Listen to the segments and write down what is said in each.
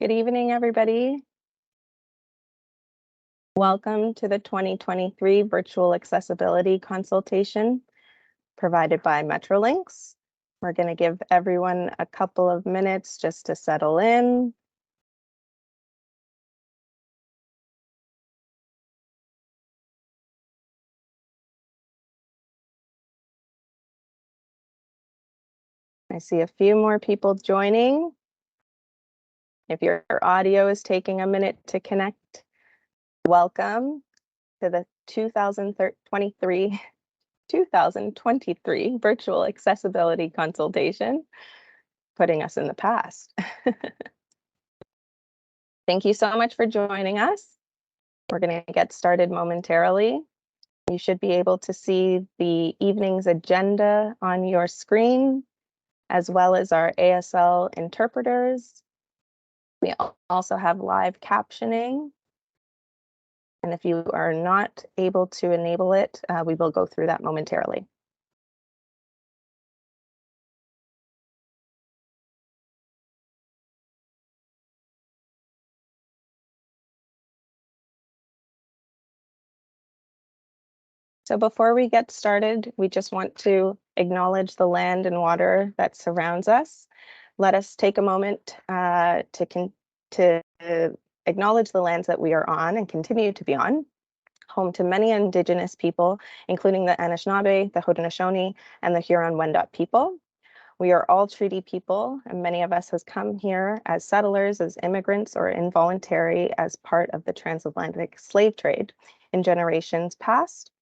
Good evening, everybody. Welcome to the 2023 Virtual Accessibility Consultation provided by Metrolinx. We're going to give everyone a couple of minutes just to settle in. I see a few more people joining. If your audio is taking a minute to connect, welcome to the 2023 Virtual Accessibility Consultation, putting us in the past. Thank you so much for joining us. We're going to get started momentarily. You should be able to see the evening's agenda on your screen, as well as our ASL interpreters. We also have live captioning. And if you are not able to enable it, we will go through that momentarily. So before we get started, we just want to acknowledge the land and water that surrounds us. Let us take a moment to acknowledge the lands that we are on and continue to be on, home to many Indigenous people, including the Anishinaabe, the Haudenosaunee, and the Huron-Wendat people. We are all treaty people, and many of us has come here as settlers, as immigrants, or involuntary as part of the transatlantic slave trade in generations past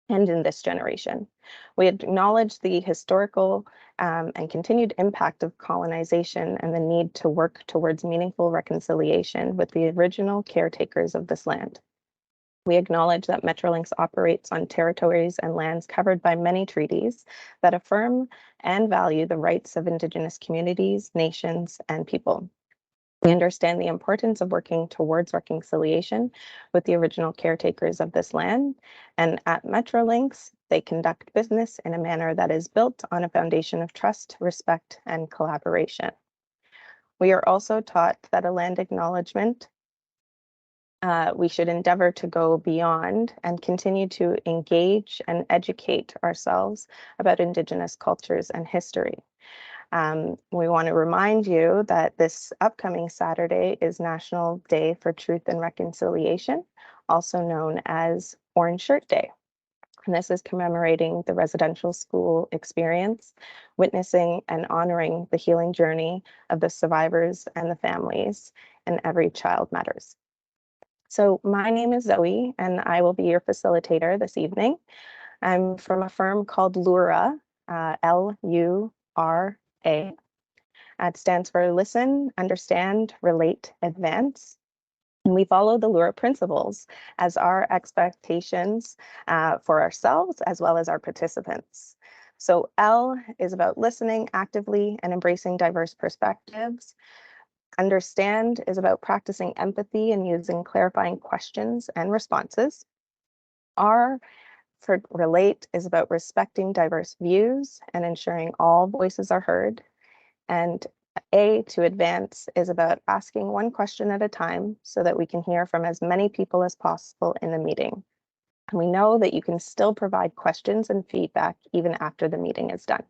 and in this generation. We acknowledge the historical and continued impact of colonization and the need to work towards meaningful reconciliation with the original caretakers of this land. We acknowledge that Metrolinx operates on territories and lands covered by many treaties that affirm and value the rights of Indigenous communities, nations, and people. We understand the importance of working towards reconciliation with the original caretakers of this land, and at Metrolinx, they conduct business in a manner that is built on a foundation of trust, respect, and collaboration. We are also taught that a land acknowledgement we should endeavor to go beyond and continue to engage and educate ourselves about Indigenous cultures and history. We want to remind you that this upcoming Saturday is National Day for Truth and Reconciliation, also known as Orange Shirt Day. And this is commemorating the residential school experience, witnessing and honoring the healing journey of the survivors and the families, and every child matters. So my name is Zoe, and I will be your facilitator this evening. I'm from a firm called Lura, L-U-R-A. It stands for Listen, Understand, Relate, Advance. And we follow the Lura principles as our expectations for ourselves as well as our participants. So L is about listening actively and embracing diverse perspectives. Understand is about practicing empathy and using clarifying questions and responses. R for relate is about respecting diverse views and ensuring all voices are heard. And A to advance is about asking one question at a time so that we can hear from as many people as possible in the meeting. And we know that you can still provide questions and feedback even after the meeting is done.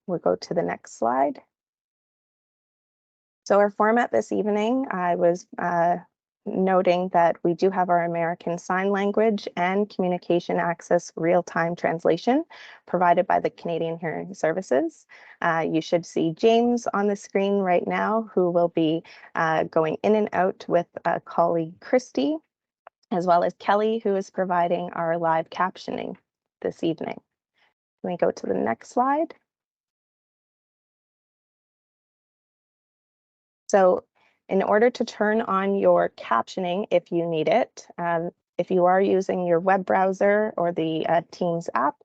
We'll go to the next slide. So our format this evening, I was noting that we do have our American Sign Language and Communication Access real-time translation provided by the Canadian Hearing Services. You should see James on the screen right now, who will be going in and out with colleague Christy, as well as Kelly, who is providing our live captioning this evening. Can we go to the next slide? So in order to turn on your captioning, if you need it, if you are using your web browser or the Teams app,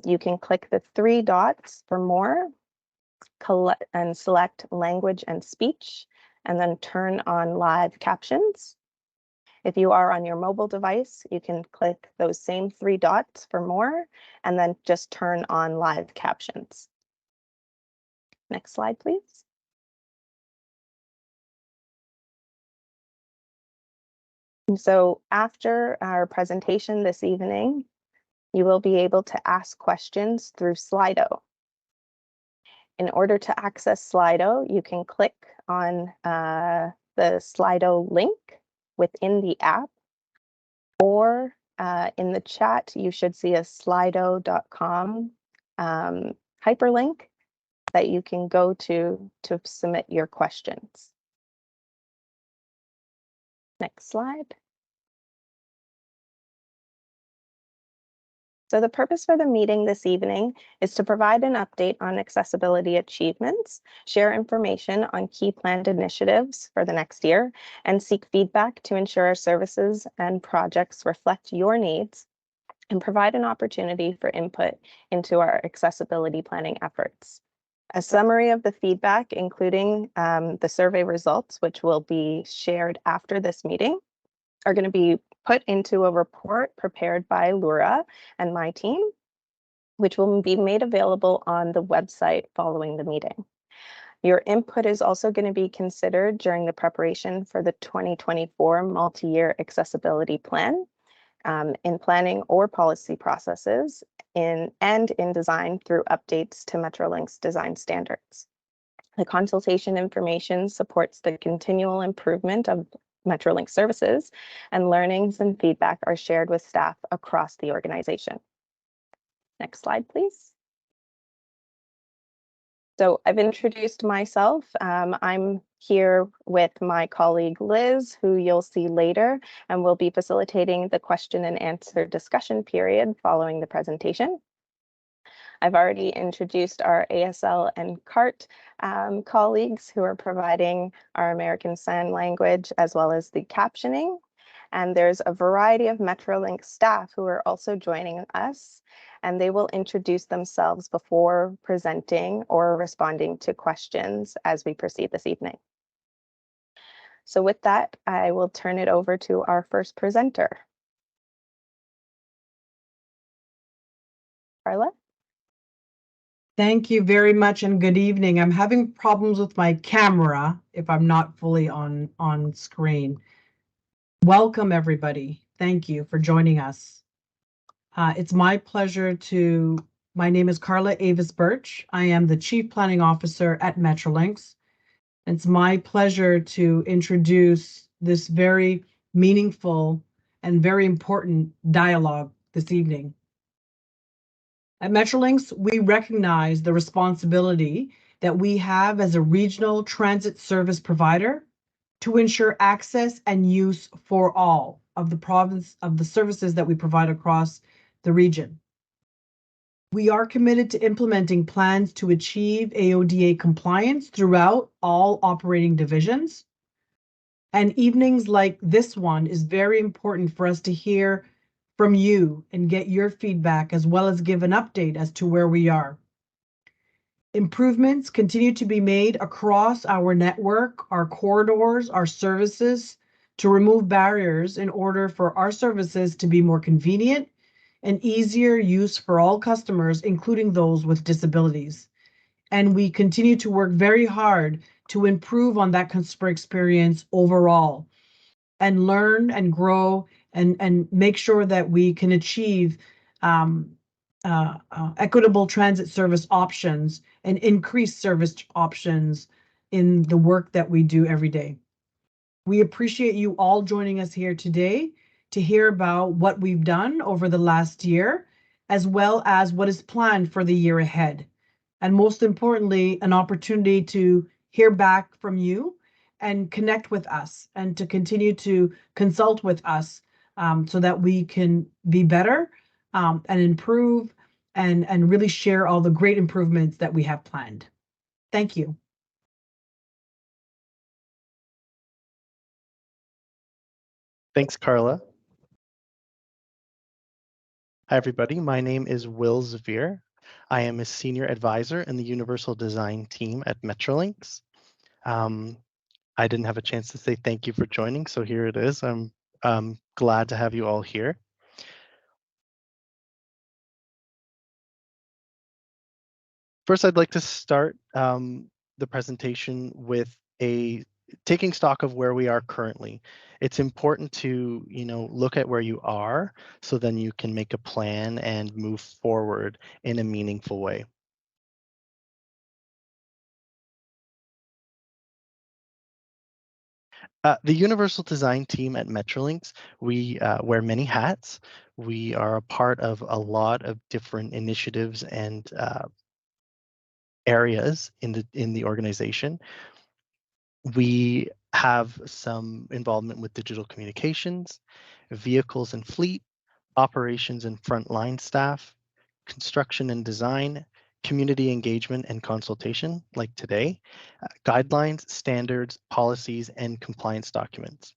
you can click the three dots for more and select language and speech, and then turn on live captions. If you are on your mobile device, you can click those same three dots for more, and then just turn on live captions. Next slide, please. And so after our presentation this evening, you will be able to ask questions through Slido. In order to access Slido, you can click on the Slido link within the app, or in the chat, you should see a slido.com hyperlink that you can go to submit your questions. Next slide. So the purpose for the meeting this evening is to provide an update on accessibility achievements, share information on key planned initiatives for the next year, and seek feedback to ensure our services and projects reflect your needs, and provide an opportunity for input into our accessibility planning efforts. A summary of the feedback, including the survey results, which will be shared after this meeting, are going to be put into a report prepared by Laura and my team, which will be made available on the website following the meeting. Your input is also going to be considered during the preparation for the 2024 multi-year accessibility plan, in planning or policy processes, in design through updates to Metrolinx design standards. The consultation information supports the continual improvement of Metrolinx services, and learnings and feedback are shared with staff across the organization. Next slide, please. So I've introduced myself. I'm here with my colleague Liz, who you'll see later, and we'll be facilitating the question and answer discussion period following the presentation. I've already introduced our ASL and CART colleagues who are providing our American Sign Language as well as the captioning. And there's a variety of Metrolinx staff who are also joining us, and they will introduce themselves before presenting or responding to questions as we proceed this evening. So with that, I will turn it over to our first presenter. Carla? Thank you very much and good evening. I'm having problems with my camera if I'm not fully on screen. Welcome, everybody. Thank you for joining us. It's my pleasure my name is Carla Avis Birch. I am the Chief Planning Officer at Metrolinx. It's my pleasure to introduce this very meaningful and very important dialogue this evening. At Metrolinx, we recognize the responsibility that we have as a regional transit service provider to ensure access and use for all of the services that we provide across the region. We are committed to implementing plans to achieve AODA compliance throughout all operating divisions. And evenings like this one is very important for us to hear from you and get your feedback, as well as give an update as to where we are. Improvements continue to be made across our network, our corridors, our services, to remove barriers in order for our services to be more convenient and easier use for all customers, including those with disabilities. And we continue to work very hard to improve on that customer experience overall and learn and grow and make sure that we can achieve equitable transit service options and increased service options in the work that we do every day. We appreciate you all joining us here today to hear about what we've done over the last year, as well as what is planned for the year ahead. And most importantly, an opportunity to hear back from you and connect with us and to continue to consult with us so that we can be better and improve and really share all the great improvements that we have planned. Thank you. Thanks, Carla. Hi, everybody. My name is Will Zavir. I am a senior advisor in the Universal Design team at Metrolinx. I didn't have a chance to say thank you for joining, so here it is. I'm glad to have you all here. First, I'd like to start the presentation with a taking stock of where we are currently. It's important to, look at where you are so then you can make a plan and move forward in a meaningful way. The Universal Design team at Metrolinx, we wear many hats. We are a part of a lot of different initiatives and areas in the organization. We have some involvement with digital communications, vehicles and fleet, operations and frontline staff, construction and design, community engagement and consultation, like today, guidelines, standards, policies, and compliance documents.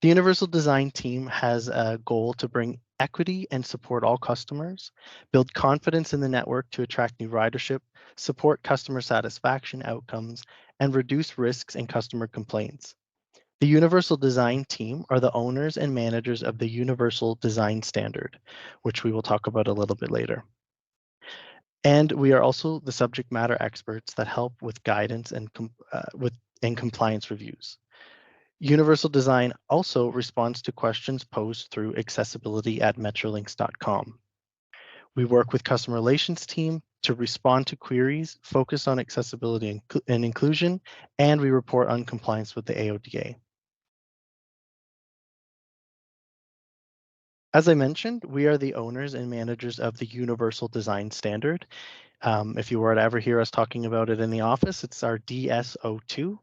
The Universal Design team has a goal to bring equity and support all customers, build confidence in the network to attract new ridership, support customer satisfaction outcomes, and reduce risks and customer complaints. The Universal Design team are the owners and managers of the Universal Design Standard, which we will talk about a little bit later. And we are also the subject matter experts that help with guidance and compliance reviews. Universal Design also responds to questions posed through accessibility@metrolinx.com. We work with customer relations team to respond to queries, focus on accessibility and inclusion, and we report on compliance with the AODA. As I mentioned, we are the owners and managers of the Universal Design Standard. If you were to ever hear us talking about it in the office, it's our DSO2.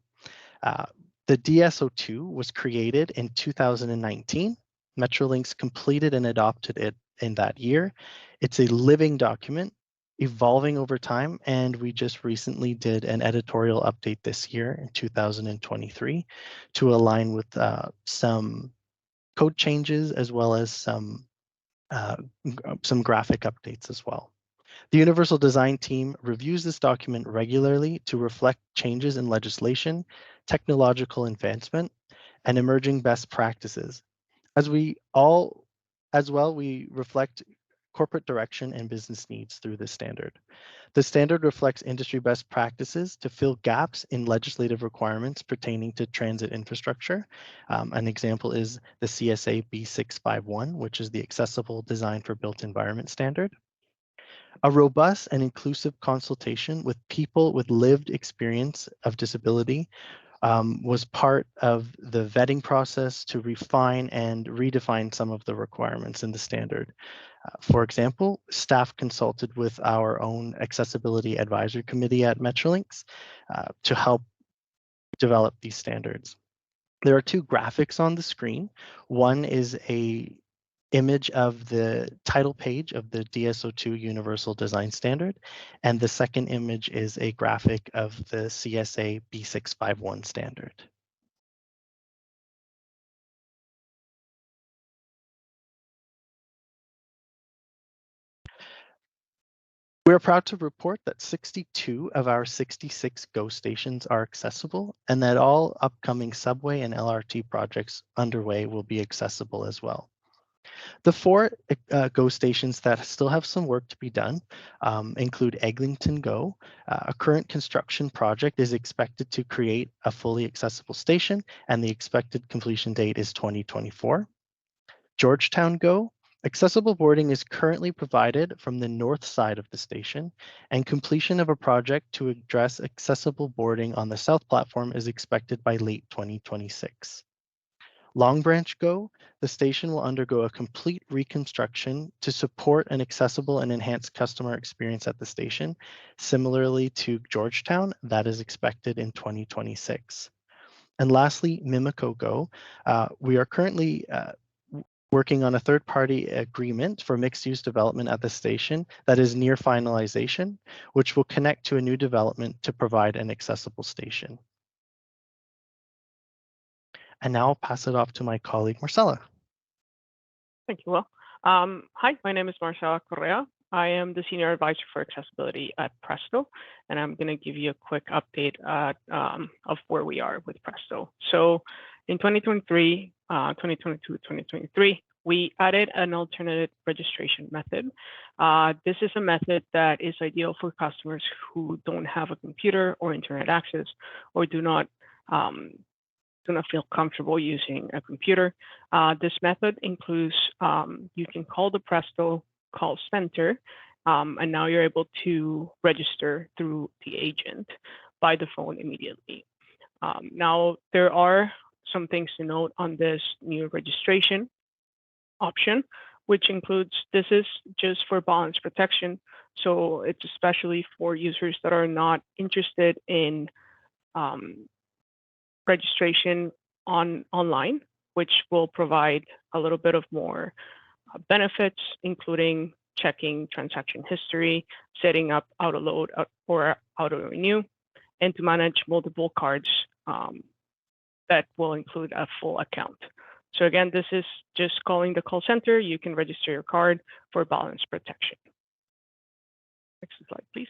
The DSO2 was created in 2019. Metrolinx completed and adopted it in that year. It's a living document, evolving over time, and we just recently did an editorial update this year in 2023 to align with some code changes as well as some graphic updates as well. The Universal Design team reviews this document regularly to reflect changes in legislation, technological advancement, and emerging best practices. We reflect corporate direction and business needs through this standard. The standard reflects industry best practices to fill gaps in legislative requirements pertaining to transit infrastructure. An example is the CSA B651, which is the Accessible Design for Built Environment Standard. A robust and inclusive consultation with people with lived experience of disability was part of the vetting process to refine and redefine some of the requirements in the standard. For example, staff consulted with our own Accessibility Advisory Committee at Metrolinx to help develop these standards. There are two graphics on the screen. One is a image of the title page of the DSO2 Universal Design Standard, and the second image is a graphic of the CSA B651 standard. We're proud to report that 62 of our 66 GO stations are accessible, and that all upcoming subway and LRT projects underway will be accessible as well. The four GO stations that still have some work to be done include Eglinton GO. A current construction project is expected to create a fully accessible station, and the expected completion date is 2024. Georgetown GO. Accessible boarding is currently provided from the north side of the station, and completion of a project to address accessible boarding on the south platform is expected by late 2026. Long Branch GO, the station will undergo a complete reconstruction to support an accessible and enhanced customer experience at the station. Similarly to Georgetown, that is expected in 2026. And lastly, Mimico GO. We are currently working on a third-party agreement for mixed-use development at the station that is near finalization, which will connect to a new development to provide an accessible station. And now I'll pass it off to my colleague, Marcela. Thank you, Will. Hi, my name is Marcela Correa. I am the Senior Advisor for Accessibility at Presto, and I'm going to give you a quick update of where we are with Presto. So in 2023, 2022, 2023, we added an alternative registration method. This is a method that is ideal for customers who don't have a computer or internet access or do not do not feel comfortable using a computer. This method includes, you can call the Presto call center, and now you're able to register through the agent by the phone immediately. Now, there are some things to note on this new registration option, which includes, this is just for balance protection. So it's especially for users that are not interested in registration online, which will provide a little bit of more benefits, including checking transaction history, setting up auto load or auto renew, and to manage multiple cards that will include a full account. So again, this is just calling the call center. You can register your card for balance protection. Next slide, please.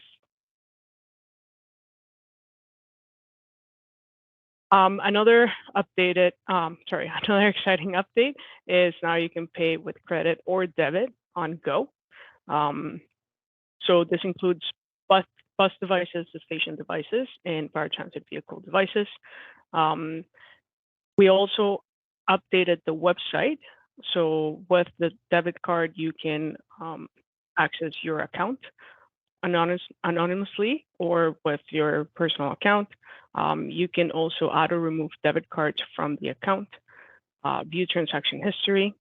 Another exciting update is now you can pay with credit or debit on Go. So this includes bus devices, the station devices, and paratransit vehicle devices. We also updated the website. So with the debit card, you can access your account anonymously or with your personal account. You can also auto remove debit cards from the account, view transaction history,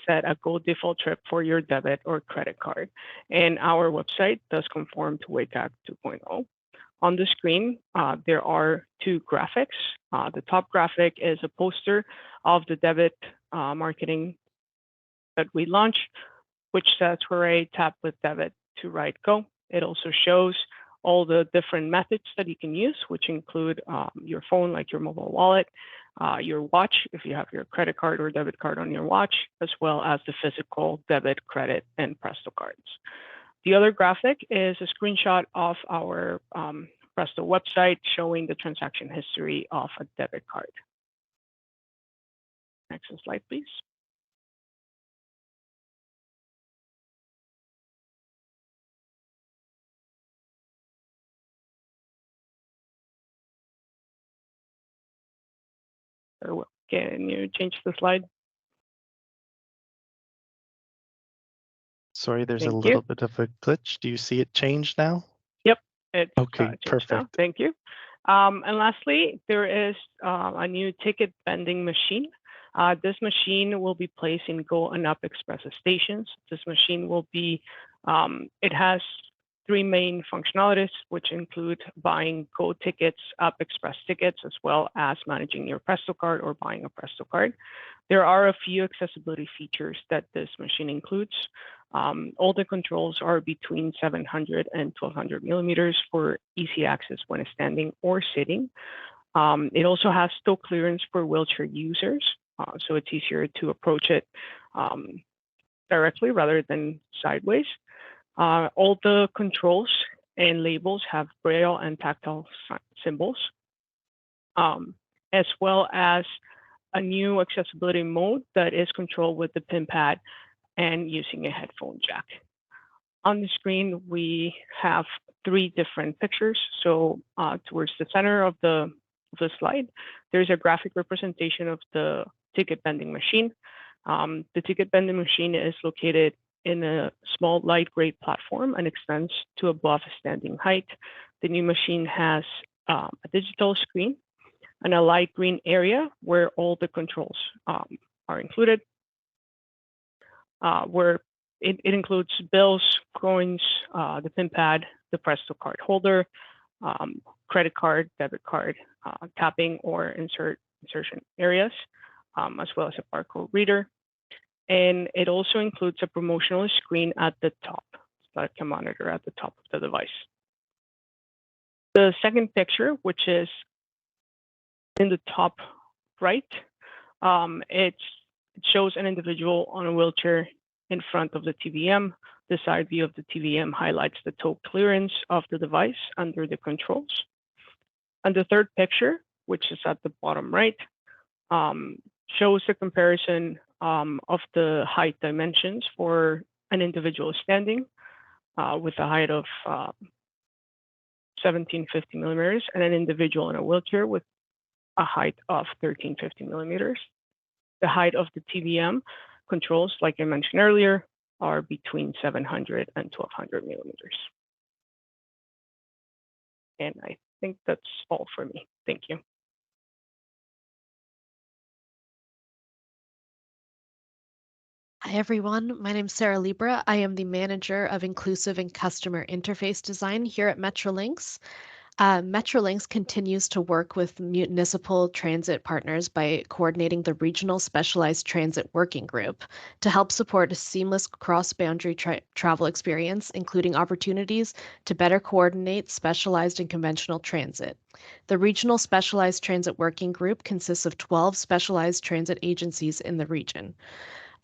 set a Go default trip for your debit or credit card. And our website does conform to WCAG 2.0. On the screen, there are two graphics. The top graphic is a poster of the debit marketing that we launched, which says, "Hooray, tap with debit to ride Go." It also shows all the different methods that you can use, which include your phone, like your mobile wallet, your watch, if you have your credit card or debit card on your watch, as well as the physical debit, credit, and Presto cards. The other graphic is a screenshot of our Presto website showing the transaction history of a debit card. Next slide, please. Can you change the slide? Sorry, there's Thank a you. little bit of a glitch. Do you see it change now? Yep. It's Okay, changed now. perfect. Thank you. And lastly, there is a new ticket vending machine. This machine will be placed in Go and Up Express stations. This machine will be, it has three main functionalities, which include buying Go tickets, Up Express tickets, as well as managing your Presto card or buying a Presto card. There are a few accessibility features that this machine includes. All the controls are between 700 and 1200 millimeters for easy access when standing or sitting. It also has toe clearance for wheelchair users, so it's easier to approach it directly rather than sideways. All the controls and labels have braille and tactile symbols, as well as a new accessibility mode that is controlled with the pin pad and using a headphone jack. On the screen, we have three different pictures. So towards the center of the slide, there's a graphic representation of the ticket vending machine. The ticket vending machine is located in a small light gray platform and extends to above standing height. The new machine has a digital screen and a light green area where all the controls are included, where it includes bills, coins, the PIN pad, the Presto card holder, credit card, debit card, tapping or insertion areas, as well as a barcode reader. And it also includes a promotional screen at the top, like a monitor at the top of the device. The second picture, which is in the top right, it shows an individual on a wheelchair in front of the TVM. The side view of the TVM highlights the toe clearance of the device under the controls. And the third picture, which is at the bottom right, shows a comparison of the height dimensions for an individual standing with a height of 1750 millimeters and an individual in a wheelchair with a height of 1350 millimeters. The height of the TBM controls, like I mentioned earlier, are between 700 and 1200 millimeters. And I think that's all for me. Thank you. Hi, everyone. My name is Sarah Libra. I am the Manager of Inclusive and Customer Interface Design here at Metrolinx. Metrolinx continues to work with municipal transit partners by coordinating the Regional Specialized Transit Working Group to help support a seamless cross-boundary travel experience, including opportunities to better coordinate specialized and conventional transit. The Regional Specialized Transit Working Group consists of 12 specialized transit agencies in the region.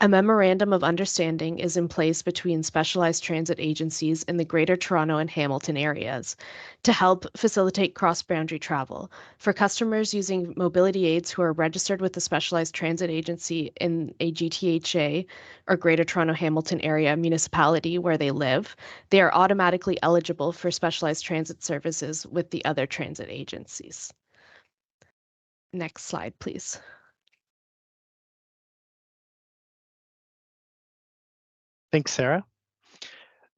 A memorandum of understanding is in place between specialized transit agencies in the Greater Toronto and Hamilton areas to help facilitate cross-boundary travel. For customers using mobility aids who are registered with a specialized transit agency in a GTHA or Greater Toronto Hamilton area municipality where they live, they are automatically eligible for specialized transit services with the other transit agencies. Next slide, please. Thanks, Sarah.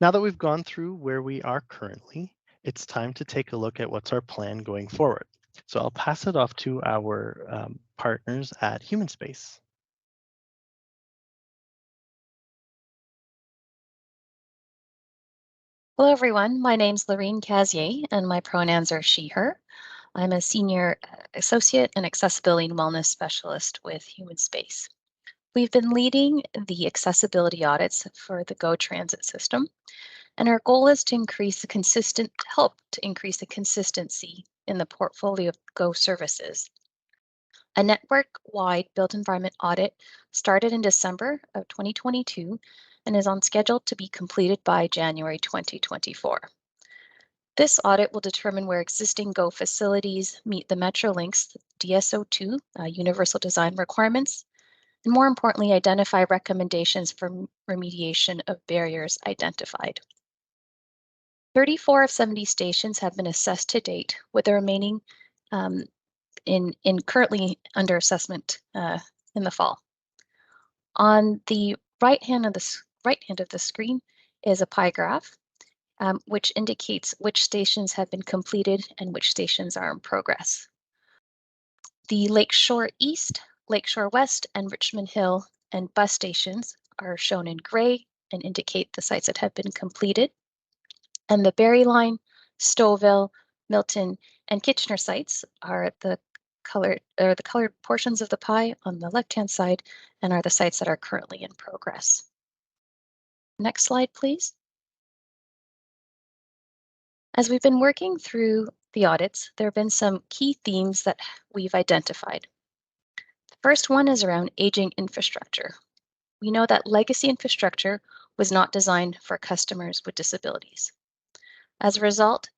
Now that we've gone through where we are currently, it's time to take a look at what's our plan going forward. So I'll pass it off to our partners at Humanspace. Hello, everyone. My name's Lorraine Cazier, and my pronouns are she, her. I'm a Senior Associate and Accessibility and Wellness Specialist with Humanspace. We've been leading the accessibility audits for the GO Transit system, and our goal is to help to increase the consistency in the portfolio of GO services. A network-wide built environment audit started in December of 2022 and is on schedule to be completed by January 2024. This audit will determine where existing GO facilities meet the Metrolinx DSO2 universal design requirements, and more importantly, identify recommendations for remediation of barriers identified. 34 of 70 stations have been assessed to date, with the remaining in currently under assessment in the fall. On the right hand of the screen is a pie graph, which indicates which stations have been completed and which stations are in progress. The Lakeshore East, Lakeshore West, and Richmond Hill and bus stations are shown in gray and indicate the sites that have been completed. And the Barrie Line, Stouffville, Milton, and Kitchener sites are the colored portions of the pie on the left-hand side and are the sites that are currently in progress. Next slide, please. As we've been working through the audits, there have been some key themes that we've identified. The first one is around aging infrastructure. We know that legacy infrastructure was not designed for customers with disabilities. As a result,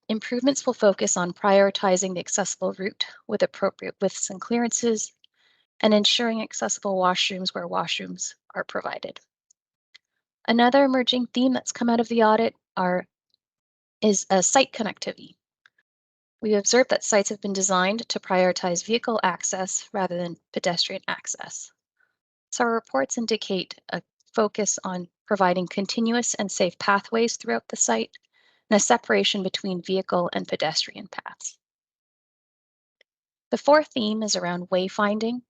improvements will focus on prioritizing the accessible route with appropriate widths and clearances, and ensuring accessible washrooms where washrooms are provided. Another emerging theme that's come out of the audit is site connectivity. We observed that sites have been designed to prioritize vehicle access rather than pedestrian access. So our reports indicate a focus on providing continuous and safe pathways throughout the site and a separation between vehicle and pedestrian paths. The fourth theme is around wayfinding.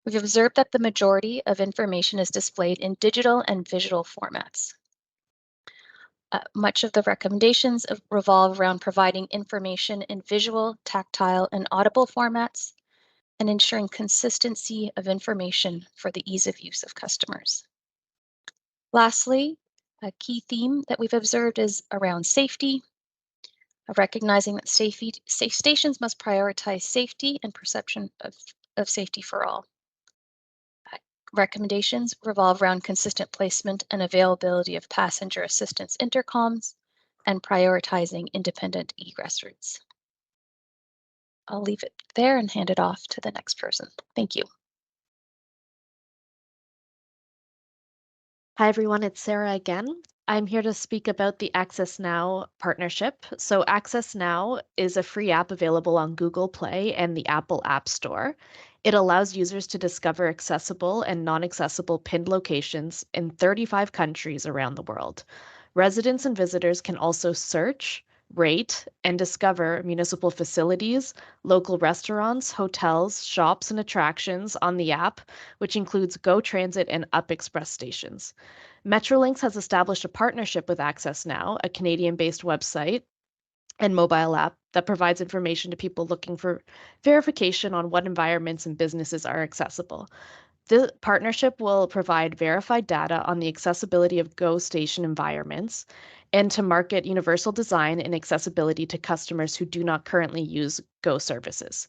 We've observed that the majority of information is displayed in digital and visual formats. Much of the recommendations revolve around providing information in visual, tactile, and audible formats, and ensuring consistency of information for the ease of use of customers. Lastly, a key theme that we've observed is around safety, recognizing that safe stations must prioritize safety and perception of safety for all. Recommendations revolve around consistent placement and availability of passenger assistance intercoms and prioritizing independent egress routes. I'll leave it there and hand it off to the next person. Thank you. Hi, everyone. It's Sarah again. I'm here to speak about the Access Now partnership. So, Access Now is a free app available on Google Play and the Apple App Store. It allows users to discover accessible and non accessible pinned locations in 35 countries around the world. Residents and visitors can also search, rate, and discover municipal facilities, local restaurants, hotels, shops, and attractions on the app, which includes Go Transit and Up Express stations. Metrolinx has established a partnership with Access Now, a Canadian based website and mobile app that provides information to people looking for verification on what environments and businesses are accessible. The partnership will provide verified data on the accessibility of Go station environments and to market universal design and accessibility to customers who do not currently use Go services.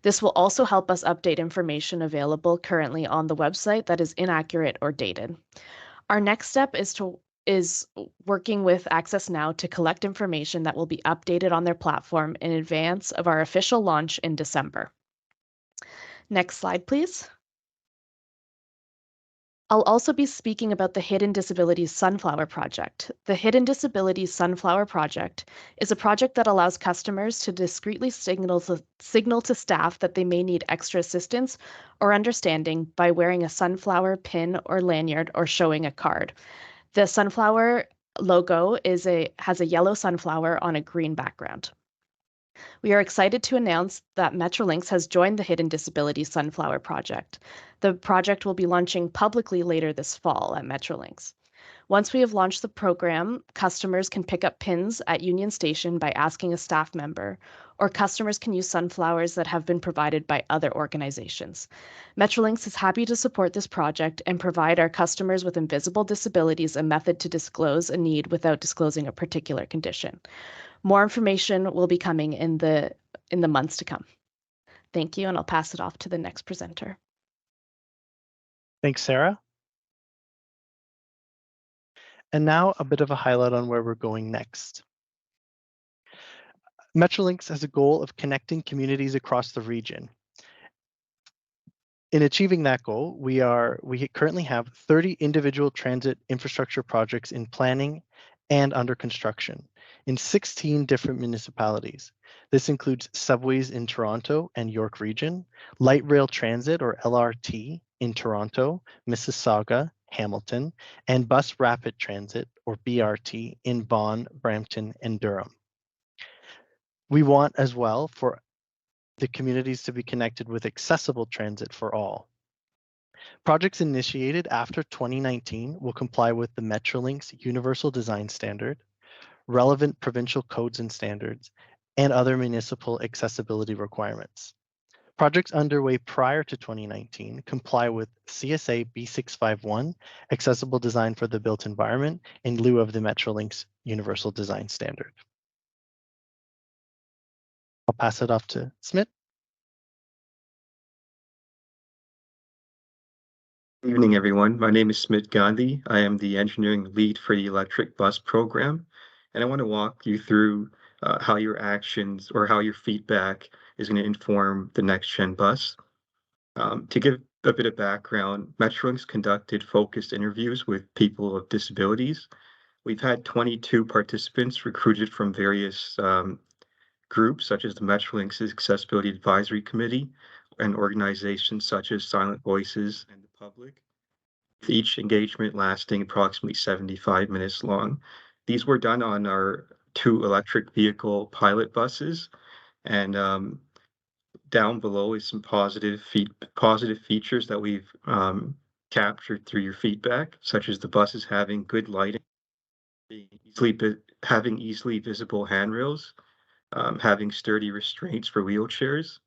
This will also help us update information available currently on the website that is inaccurate or dated. Our next step is working with Access Now to collect information that will be updated on their platform in advance of our official launch in December. Next slide, please. I'll also be speaking about the Hidden Disabilities Sunflower Project. The Hidden Disabilities Sunflower Project is a project that allows customers to discreetly signal to staff that they may need extra assistance or understanding by wearing a sunflower pin or lanyard or showing a card. The sunflower logo has a yellow sunflower on a green background. We are excited to announce that Metrolinx has joined the Hidden Disabilities Sunflower Project. The project will be launching publicly later this fall at Metrolinx. Once we have launched the program, customers can pick up pins at Union Station by asking a staff member, or customers can use sunflowers that have been provided by other organizations. Metrolinx is happy to support this project and provide our customers with invisible disabilities a method to disclose a need without disclosing a particular condition. More information will be coming in the months to come. Thank you, and I'll pass it off to the next presenter. Thanks, Sarah. And now a bit of a highlight on where we're going next. Metrolinx has a goal of connecting communities across the region. In achieving that goal, we currently have 30 individual transit infrastructure projects in planning and under construction in 16 different municipalities. This includes subways in Toronto and York Region, light rail transit or LRT in Toronto, Mississauga, Hamilton, and bus rapid transit or BRT in Vaughan, Brampton, and Durham. We want as well for the communities to be connected with accessible transit for all. Projects initiated after 2019 will comply with the Metrolinx Universal Design Standard, relevant provincial codes and standards, and other municipal accessibility requirements. Projects underway prior to 2019 comply with CSA B651, Accessible Design for the Built Environment, in lieu of the Metrolinx Universal Design Standard. I'll pass it off to Smit. Good evening, everyone. My name is Smit Gandhi. I am the engineering lead for the electric bus program, and I want to walk you through how your actions or how your feedback is going to inform the next-gen bus. To give a bit of background, Metrolinx conducted focused interviews with people with disabilities. We've had 22 participants recruited from various groups, such as the Metrolinx Accessibility Advisory Committee and organizations such as Silent Voices and the public, with each engagement lasting approximately 75 minutes long. These were done on our 2 electric vehicle pilot buses, and down below is some positive features that we've captured through your feedback, such as the buses having good lighting, having easily visible handrails, having sturdy restraints for wheelchairs,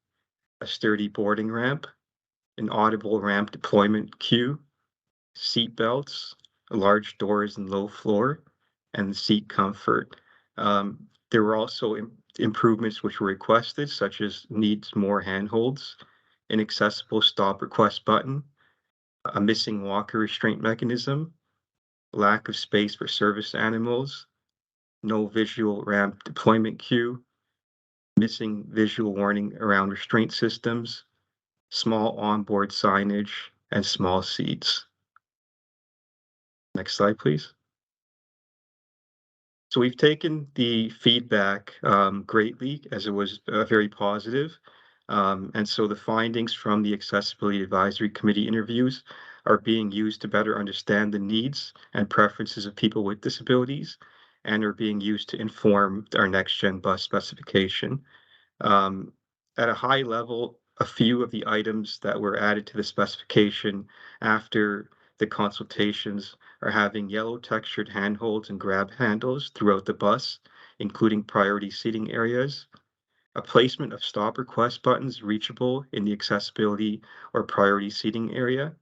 a sturdy boarding ramp, an audible ramp deployment queue, seat belts, large doors and low floor, and seat comfort. There were also improvements which were requested, such as needs more handholds, an accessible stop request button, a missing walker restraint mechanism, lack of space for service animals, no visual ramp deployment queue, missing visual warning around restraint systems, small onboard signage, and small seats. Next slide, please. So we've taken the feedback greatly, as it was very positive. And so the findings from the Accessibility Advisory Committee interviews are being used to better understand the needs and preferences of people with disabilities, and are being used to inform our next-gen bus specification. At a high level, a few of the items that were added to the specification after the consultations are having yellow textured handholds and grab handles throughout the bus, including priority seating areas, a placement of stop request buttons reachable in the accessibility or priority seating area,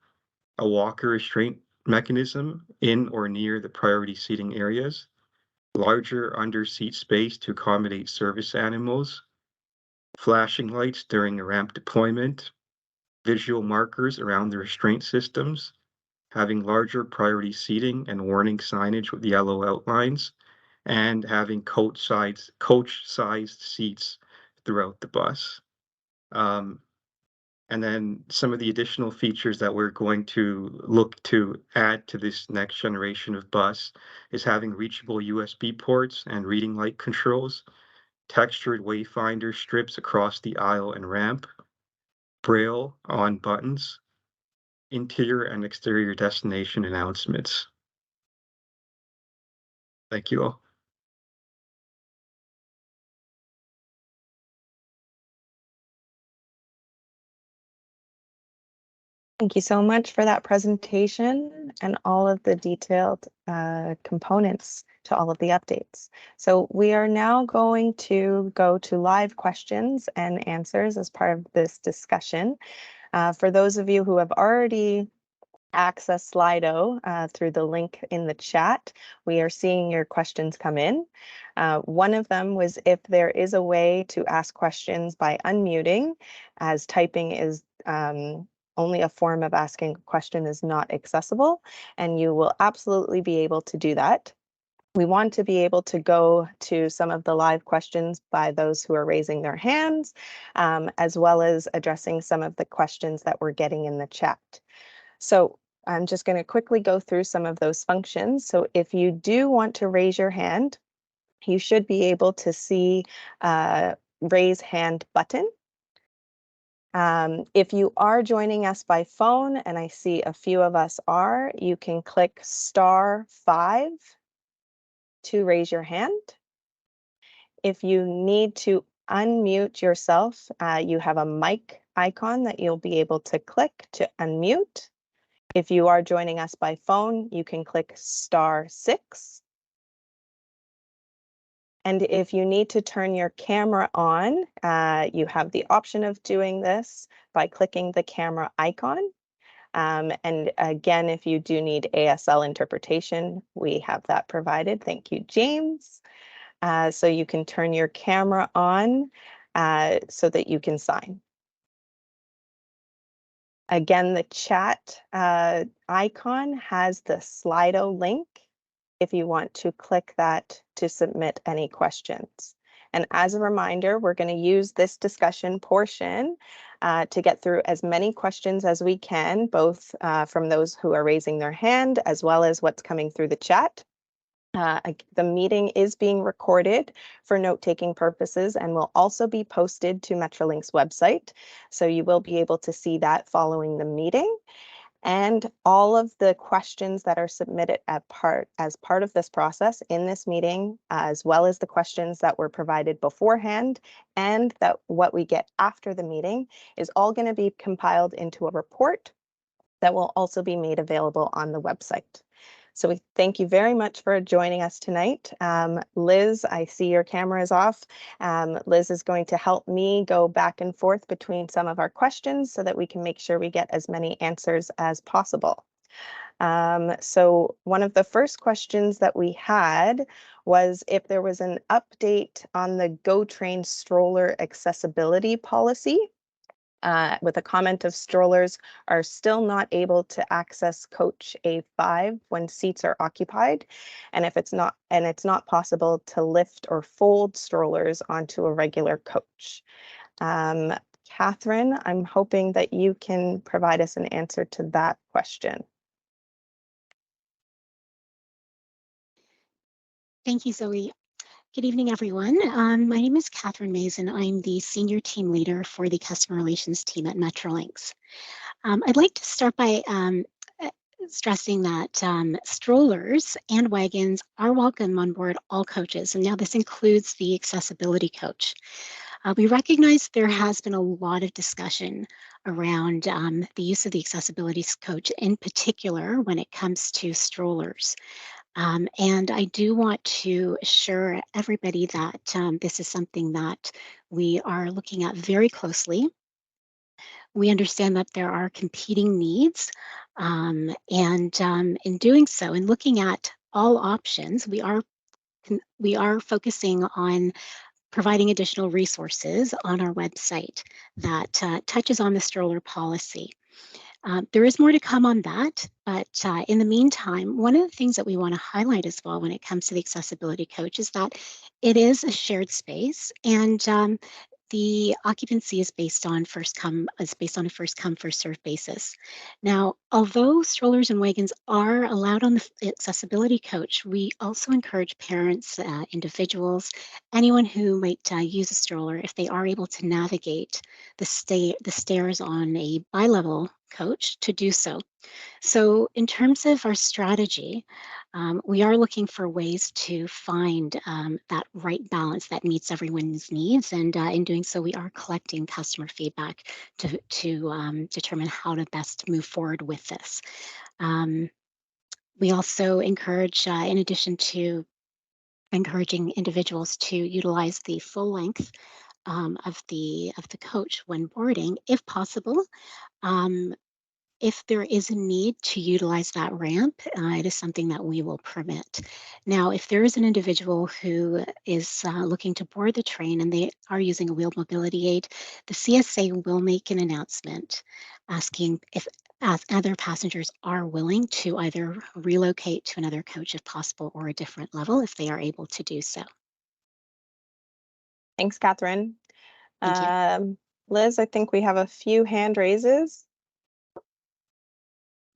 a walker restraint mechanism in or near the priority seating areas, larger under seat space to accommodate service animals, flashing lights during a ramp deployment, visual markers around the restraint systems, having larger priority seating and warning signage with yellow outlines, and having coach-sized seats throughout the bus. And then some of the additional features that we're going to look to add to this next generation of bus is having reachable USB ports and reading light controls, textured wayfinder strips across the aisle and ramp, braille on buttons, interior and exterior destination announcements. Thank you all. Thank you so much for that presentation and all of the detailed components to all of the updates. So we are now going to go to live questions and answers as part of this discussion. For those of you who have already accessed Slido through the link in the chat, we are seeing your questions come in. One of them was if there is a way to ask questions by unmuting, as typing is only a form of asking a question is not accessible, and you will absolutely be able to do that. We want to be able to go to some of the live questions by those who are raising their hands, as well as addressing some of the questions that we're getting in the chat. So I'm just going to quickly go through some of those functions. So if you do want to raise your hand, you should be able to see raise hand button. If you are joining us by phone, and I see a few of us are, you can click *5 to raise your hand. If you need to unmute yourself, you have a mic icon that you'll be able to click to unmute. If you are joining us by phone, you can click *6. And if you need to turn your camera on, you have the option of doing this by clicking the camera icon. And again, if you do need ASL interpretation, we have that provided. Thank you, James. So you can turn your camera on so that you can sign. Again, the chat icon has the Slido link if you want to click that to submit any questions. And as a reminder, we're going to use this discussion portion to get through as many questions as we can, both from those who are raising their hand as well as what's coming through the chat. The meeting is being recorded for note-taking purposes and will also be posted to Metrolinx website. So you will be able to see that following the meeting. And all of the questions that are submitted as part of this process in this meeting, as well as the questions that were provided beforehand and that what we get after the meeting, is all going to be compiled into a report that will also be made available on the website. So we thank you very much for joining us tonight. Liz, I see your camera is off. Liz is going to help me go back and forth between some of our questions so that we can make sure we get as many answers as possible. So one of the first questions that we had was if there was an update on the GO Train stroller accessibility policy. With a comment of strollers are still not able to access coach A5 when seats are occupied, and if it's not possible to lift or fold strollers onto a regular coach. Catherine, I'm hoping that you can provide us an answer to that question. Thank you, Zoe. Good evening, everyone. My name is Catherine Mason. I'm the Senior Team Leader for the Customer Relations team at Metrolinx. I'd like to start by stressing that strollers and wagons are welcome on board all coaches, and now this includes the accessibility coach. We recognize there has been a lot of discussion around the use of the accessibility coach, in particular when it comes to strollers. And I do want to assure everybody that this is something that we are looking at very closely. We understand that there are competing needs, and in doing so, in looking at all options, we are focusing on providing additional resources on our website that touches on the stroller policy. There is more to come on that, but in the meantime, one of the things that we want to highlight as well when it comes to the accessibility coach is that it is a shared space, and the occupancy is based on a first come, first served basis. Now, although strollers and wagons are allowed on the accessibility coach, we also encourage parents, individuals, anyone who might use a stroller, if they are able to navigate the stairs on a bi-level coach, to do so. So in terms of our strategy, we are looking for ways to find that right balance that meets everyone's needs. And in doing so, we are collecting customer feedback to determine how to best move forward with this. We also encourage, in addition to encouraging individuals to utilize the full length of the coach when boarding, if possible. If there is a need to utilize that ramp, it is something that we will permit. Now, if there is an individual who is looking to board the train and they are using a wheeled mobility aid, the CSA will make an announcement asking if other passengers are willing to either relocate to another coach if possible, or a different level if they are able to do so. Thanks, Catherine. Thank you. Liz, I think we have a few hand raises.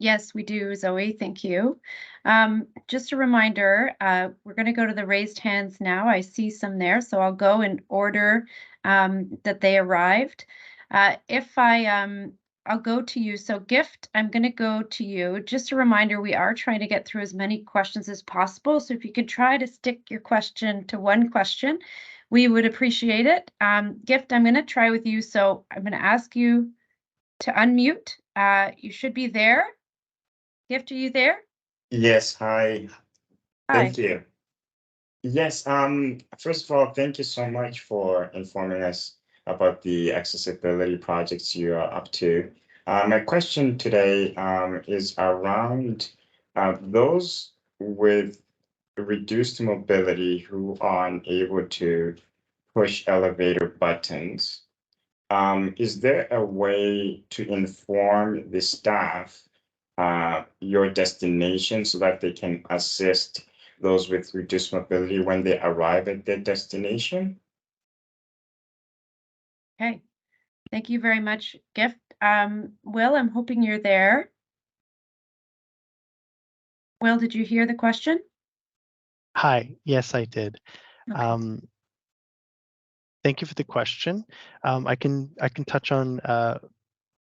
Yes, we do, Zoe. Thank you. Just a reminder, we're going to go to the raised hands now. I see some there, so I'll go in order that they arrived. I'll go to you. So Gift, I'm going to go to you. Just a reminder, we are trying to get through as many questions as possible. So if you could try to stick your question to one question, we would appreciate it. Gift, I'm going to try with you. So I'm going to ask you to unmute. You should be there. Gift, are you there? Yes, hi. Hi. Thank you. Yes, first of all, thank you so much for informing us about the accessibility projects you are up to. My question today is around those with reduced mobility who aren't able to push elevator buttons. Is there a way to inform the staff your destination so that they can assist those with reduced mobility when they arrive at their destination? Okay. Thank you very much, Gift. Will, I'm hoping you're there. Will, did you hear the question? Hi, yes, I did. Okay. Thank you for the question. I can touch on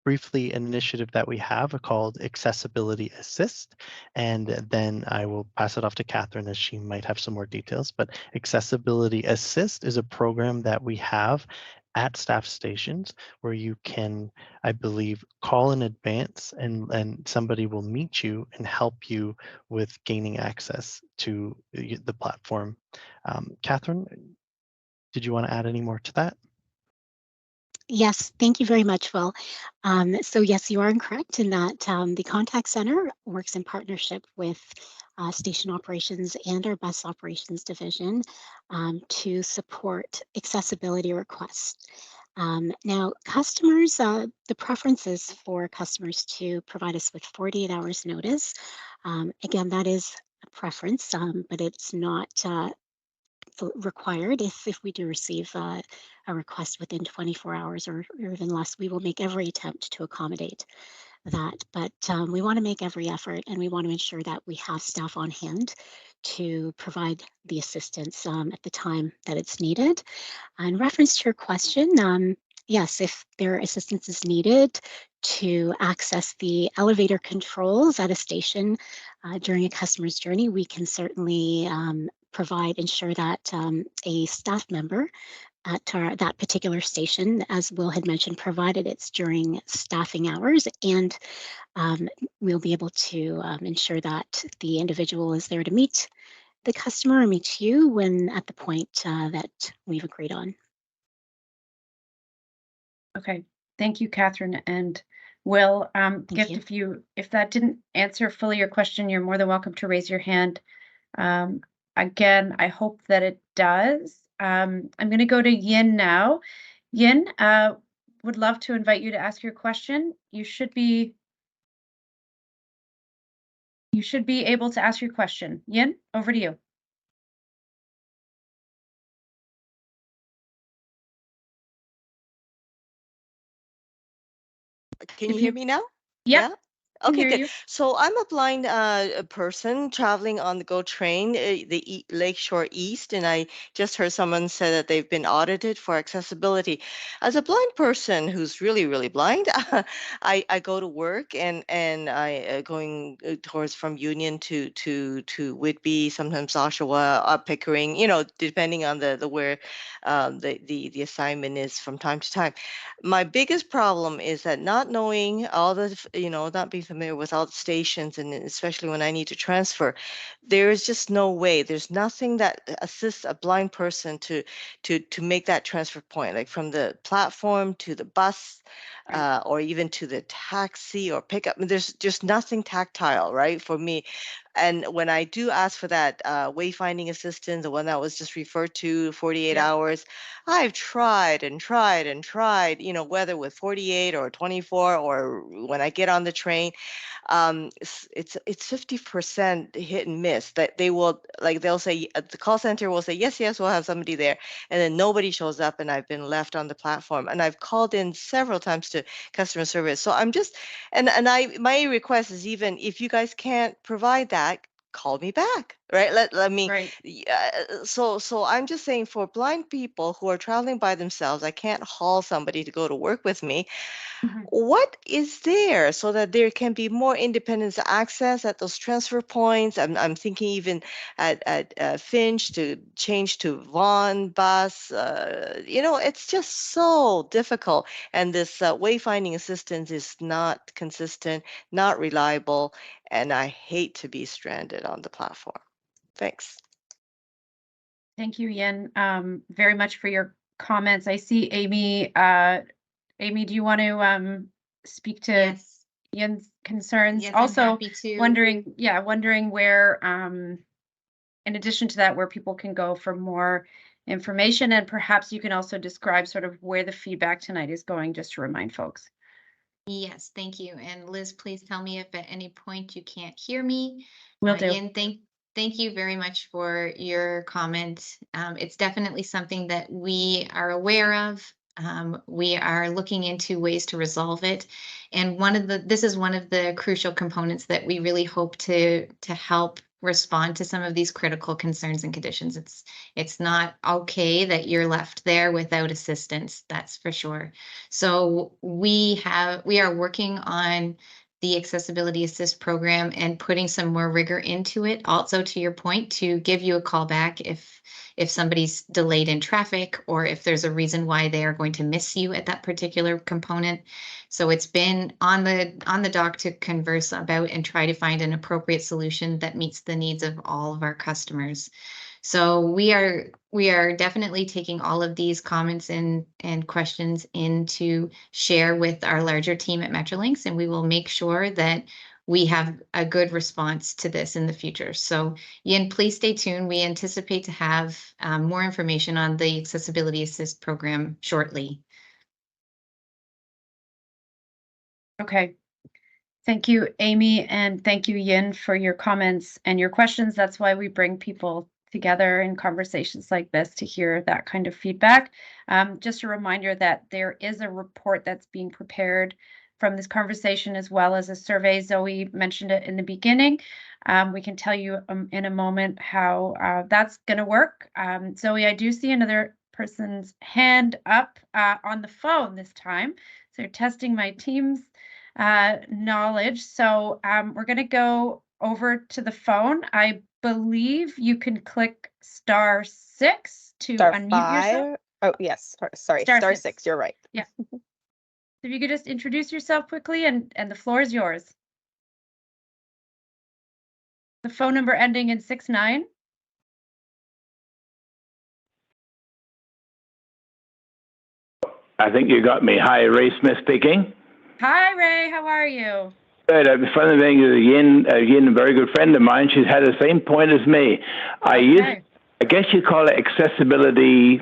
briefly an initiative that we have called Accessibility Assist, and then I will pass it off to Catherine as she might have some more details. But Accessibility Assist is a program that we have at staff stations where you can, I believe, call in advance and somebody will meet you and help you with gaining access to the platform. Catherine, did you want to add any more to that? Yes, thank you very much, Will. So yes, you are correct in that the contact center works in partnership with station operations and our bus operations division to support accessibility requests. Now, customers, the preference is for customers to provide us with 48 hours notice. Again, that is a preference, but it's not required. If we do receive a request within 24 hours or even less, we will make every attempt to accommodate that. But we want to make every effort, and we want to ensure that we have staff on hand to provide the assistance at the time that it's needed. In reference to your question, yes, if their assistance is needed to access the elevator controls at a station during a customer's journey, we can certainly ensure that a staff member at that particular station, as Will had mentioned, provided it's during staffing hours, and we'll be able to ensure that the individual is there to meet the customer or meet you when at the point that we've agreed on. Okay, thank you, Catherine and Will. Gift, you. if that didn't answer fully your question, you're more than welcome to raise your hand. Again, I hope that it does. I'm going to go to Yin now. Yin, would love to invite you to ask your question. You should be able to ask your question. Yin, over to you. Can you hear me now? Yeah. Okay, hear good. you. So I'm a blind person traveling on the GO train, the Lakeshore East, and I just heard someone say that they've been audited for accessibility. As a blind person who's really, really blind, I go to work and I going towards from Union to Whitby, sometimes Oshawa, Pickering, you know, depending on the where the assignment is from time to time. My biggest problem is that not knowing all the, not being familiar with all the stations, and especially when I need to transfer, there is just no way. There's nothing that assists a blind person to make that transfer point, like from the platform to the bus, or even to the taxi or pickup. I mean, there's just nothing tactile, right, for me. And when I do ask for that wayfinding assistance, the one that was just referred to, 48 hours, I've tried and tried and tried, whether with 48 or 24 or when I get on the train, it's 50% hit and miss. That they'll say, the call center will say, yes, we'll have somebody there, and then nobody shows up, and I've been left on the platform. And I've called in several times to customer service. So I'm just, my request is, even if you guys can't provide that, call me back, right? Let me. Right. So I'm just saying, for blind people who are traveling by themselves, I can't haul somebody to go to work with me. What is there so that there can be more independent access at those transfer points? I'm thinking even at Finch to change to Vaughan bus. It's just so difficult, and this wayfinding assistance is not consistent, not reliable, and I hate to be stranded on the platform. Thanks. Thank you, Yin, very much for your comments. I see Amy. Amy, do you want to speak to Yin's concerns? Yes, also, I'm happy to. wondering where, in addition to that, where people can go for more information, and perhaps you can also describe sort of where the feedback tonight is going, just to remind folks. Yes, thank you. And Liz, please tell me if at any point you can't hear me. Will do. Yin, thank you very much for your comment. It's definitely something that we are aware of. We are looking into ways to resolve it. And this is one of the crucial components that we really hope to help respond to some of these critical concerns and conditions. It's not okay that you're left there without assistance, that's for sure. So we are working on the Accessibility Assist program and putting some more rigor into it. Also, to your point, to give you a call back if somebody's delayed in traffic, or if there's a reason why they are going to miss you at that particular component. So it's been on the dock to converse about and try to find an appropriate solution that meets the needs of all of our customers. So we are definitely taking all of these comments and questions in to share with our larger team at Metrolinx, and we will make sure that we have a good response to this in the future. So Yin, please stay tuned. We anticipate to have more information on the Accessibility Assist program shortly. Okay. Thank you, Amy, and thank you, Yin, for your comments and your questions. That's why we bring people together in conversations like this, to hear that kind of feedback. Just a reminder that there is a report that's being prepared from this conversation, as well as a survey. Zoe mentioned it in the beginning. We can tell you in a moment how that's going to work. Zoe, I do see another person's hand up on the phone this time. So you're testing my team's knowledge. So we're going to go over to the phone. I believe you can click *6 to unmute yourself. Oh, yes. Sorry, *6. You're right. Yeah. So if you could just introduce yourself quickly, and the floor is yours. The phone number ending in 69. I think you got me. Hi, Ray Smith speaking. Hi, Ray. How are you? Good. The funny thing is, again, a very good friend of mine. She's had the same point as me. Okay. I guess you call it accessibility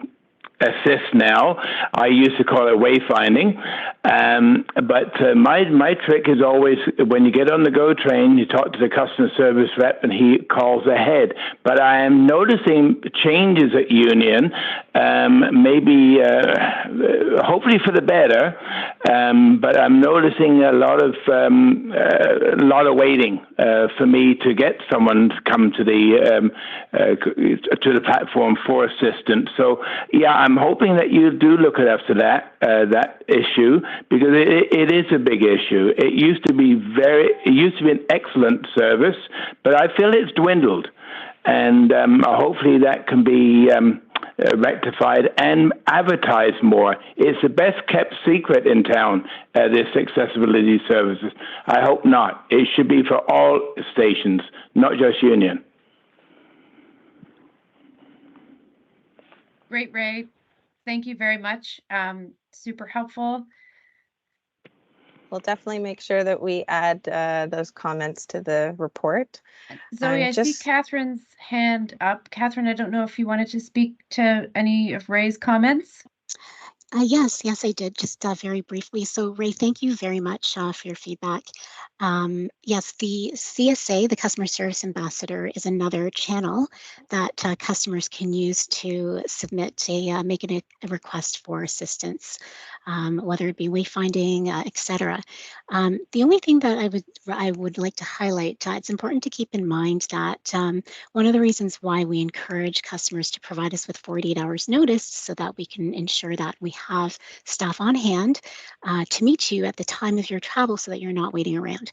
assist now. I used to call it wayfinding. But my trick is always, when you get on the GO train, you talk to the customer service rep and he calls ahead. But I am noticing changes at Union, maybe hopefully for the better. But I'm noticing a lot of waiting for me to get someone to come to the platform for assistance. So yeah, I'm hoping that you do look after that issue, because it is a big issue. It used to be an excellent service, but I feel it's dwindled, and hopefully that can be rectified and advertised more. It's the best kept secret in town, this accessibility services. I hope not. It should be for all stations, not just Union. Great, Ray. Thank you very much. Super helpful. We'll definitely make sure that we add those comments to the report. Zoe, I see Catherine's hand up. Catherine, I don't know if you wanted to speak to any of Ray's comments. Yes, I did, just very briefly. So Ray, thank you very much for your feedback. Yes, the CSA, the Customer Service Ambassador, is another channel that customers can use to submit making a request for assistance, whether it be wayfinding, etc. The only thing that I would like to highlight, it's important to keep in mind that one of the reasons why we encourage customers to provide us with 48 hours notice, so that we can ensure that we have staff on hand to meet you at the time of your travel, so that you're not waiting around.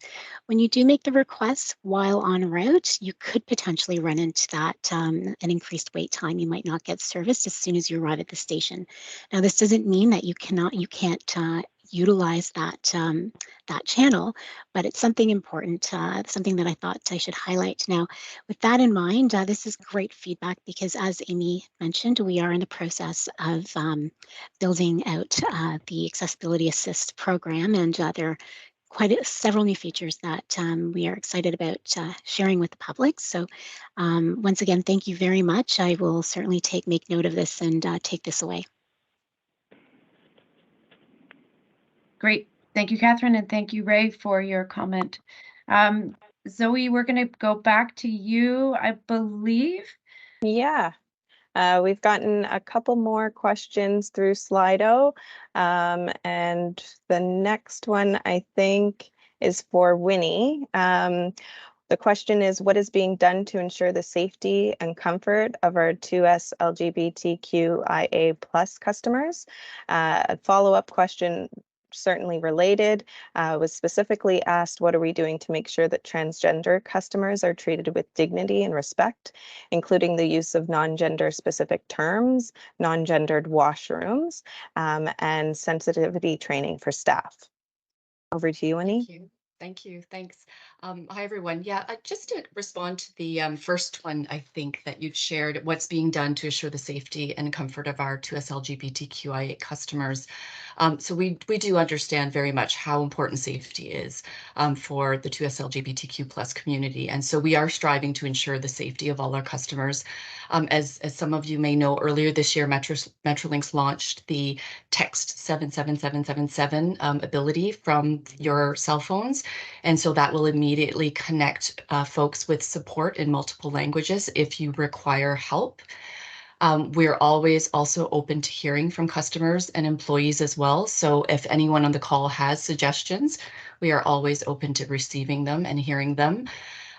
When you do make the request while en route, you could potentially run into that an increased wait time. You might not get service as soon as you arrive at the station. Now, this doesn't mean that you can't utilize that channel, but it's something important, something that I thought I should highlight. Now, with that in mind, this is great feedback, because as Amy mentioned, we are in the process of building out the Accessibility Assist program, and there are several new features that we are excited about sharing with the public. So once again, thank you very much. I will certainly make note of this and take this away. Great. Thank you, Catherine, and thank you, Ray, for your comment. Zoe, we're going to go back to you, I believe. Yeah. We've gotten a couple more questions through Slido, and the next one, I think, is for Winnie. The question is, what is being done to ensure the safety and comfort of our 2S LGBTQIA+ customers? A follow-up question, certainly related, was specifically asked, what are we doing to make sure that transgender customers are treated with dignity and respect, including the use of non-gender specific terms, non-gendered washrooms, and sensitivity training for staff? Over to you, Winnie. Thank you. Thanks. Hi, everyone. Yeah, just to respond to the first one, I think that you've shared, what's being done to assure the safety and comfort of our 2S LGBTQIA customers. So we do understand very much how important safety is for the 2S LGBTQ+ community. And so we are striving to ensure the safety of all our customers. As some of you may know, earlier this year, Metrolinx launched the text 77777 ability from your cell phones. And so that will immediately connect folks with support in multiple languages if you require help. We're always also open to hearing from customers and employees as well. So if anyone on the call has suggestions, we are always open to receiving them and hearing them.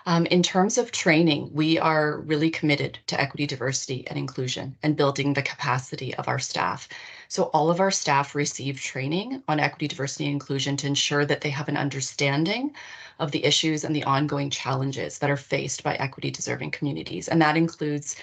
In terms of training, we are really committed to equity, diversity, and inclusion and building the capacity of our staff. So all of our staff receive training on equity, diversity, and inclusion to ensure that they have an understanding of the issues and the ongoing challenges that are faced by equity deserving communities. And that includes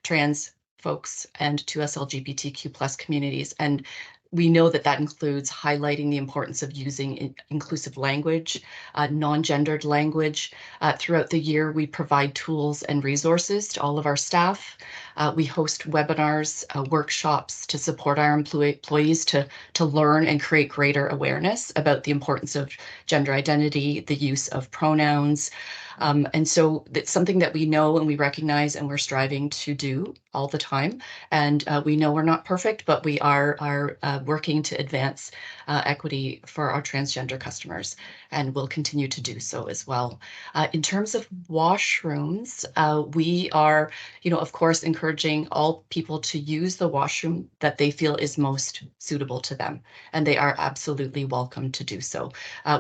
trans folks and 2S LGBTQ+ communities. And we know that that includes highlighting the importance of using inclusive language, non-gendered language. Throughout the year, we provide tools and resources to all of our staff. We host webinars, workshops to support our employees to learn and create greater awareness about the importance of gender identity, the use of pronouns. And so it's something that we know and we recognize and we're striving to do all the time. And we know we're not perfect, but we are working to advance equity for our transgender customers, and will continue to do so as well. In terms of washrooms, we are, of course, encouraging all people to use the washroom that they feel is most suitable to them, and they are absolutely welcome to do so.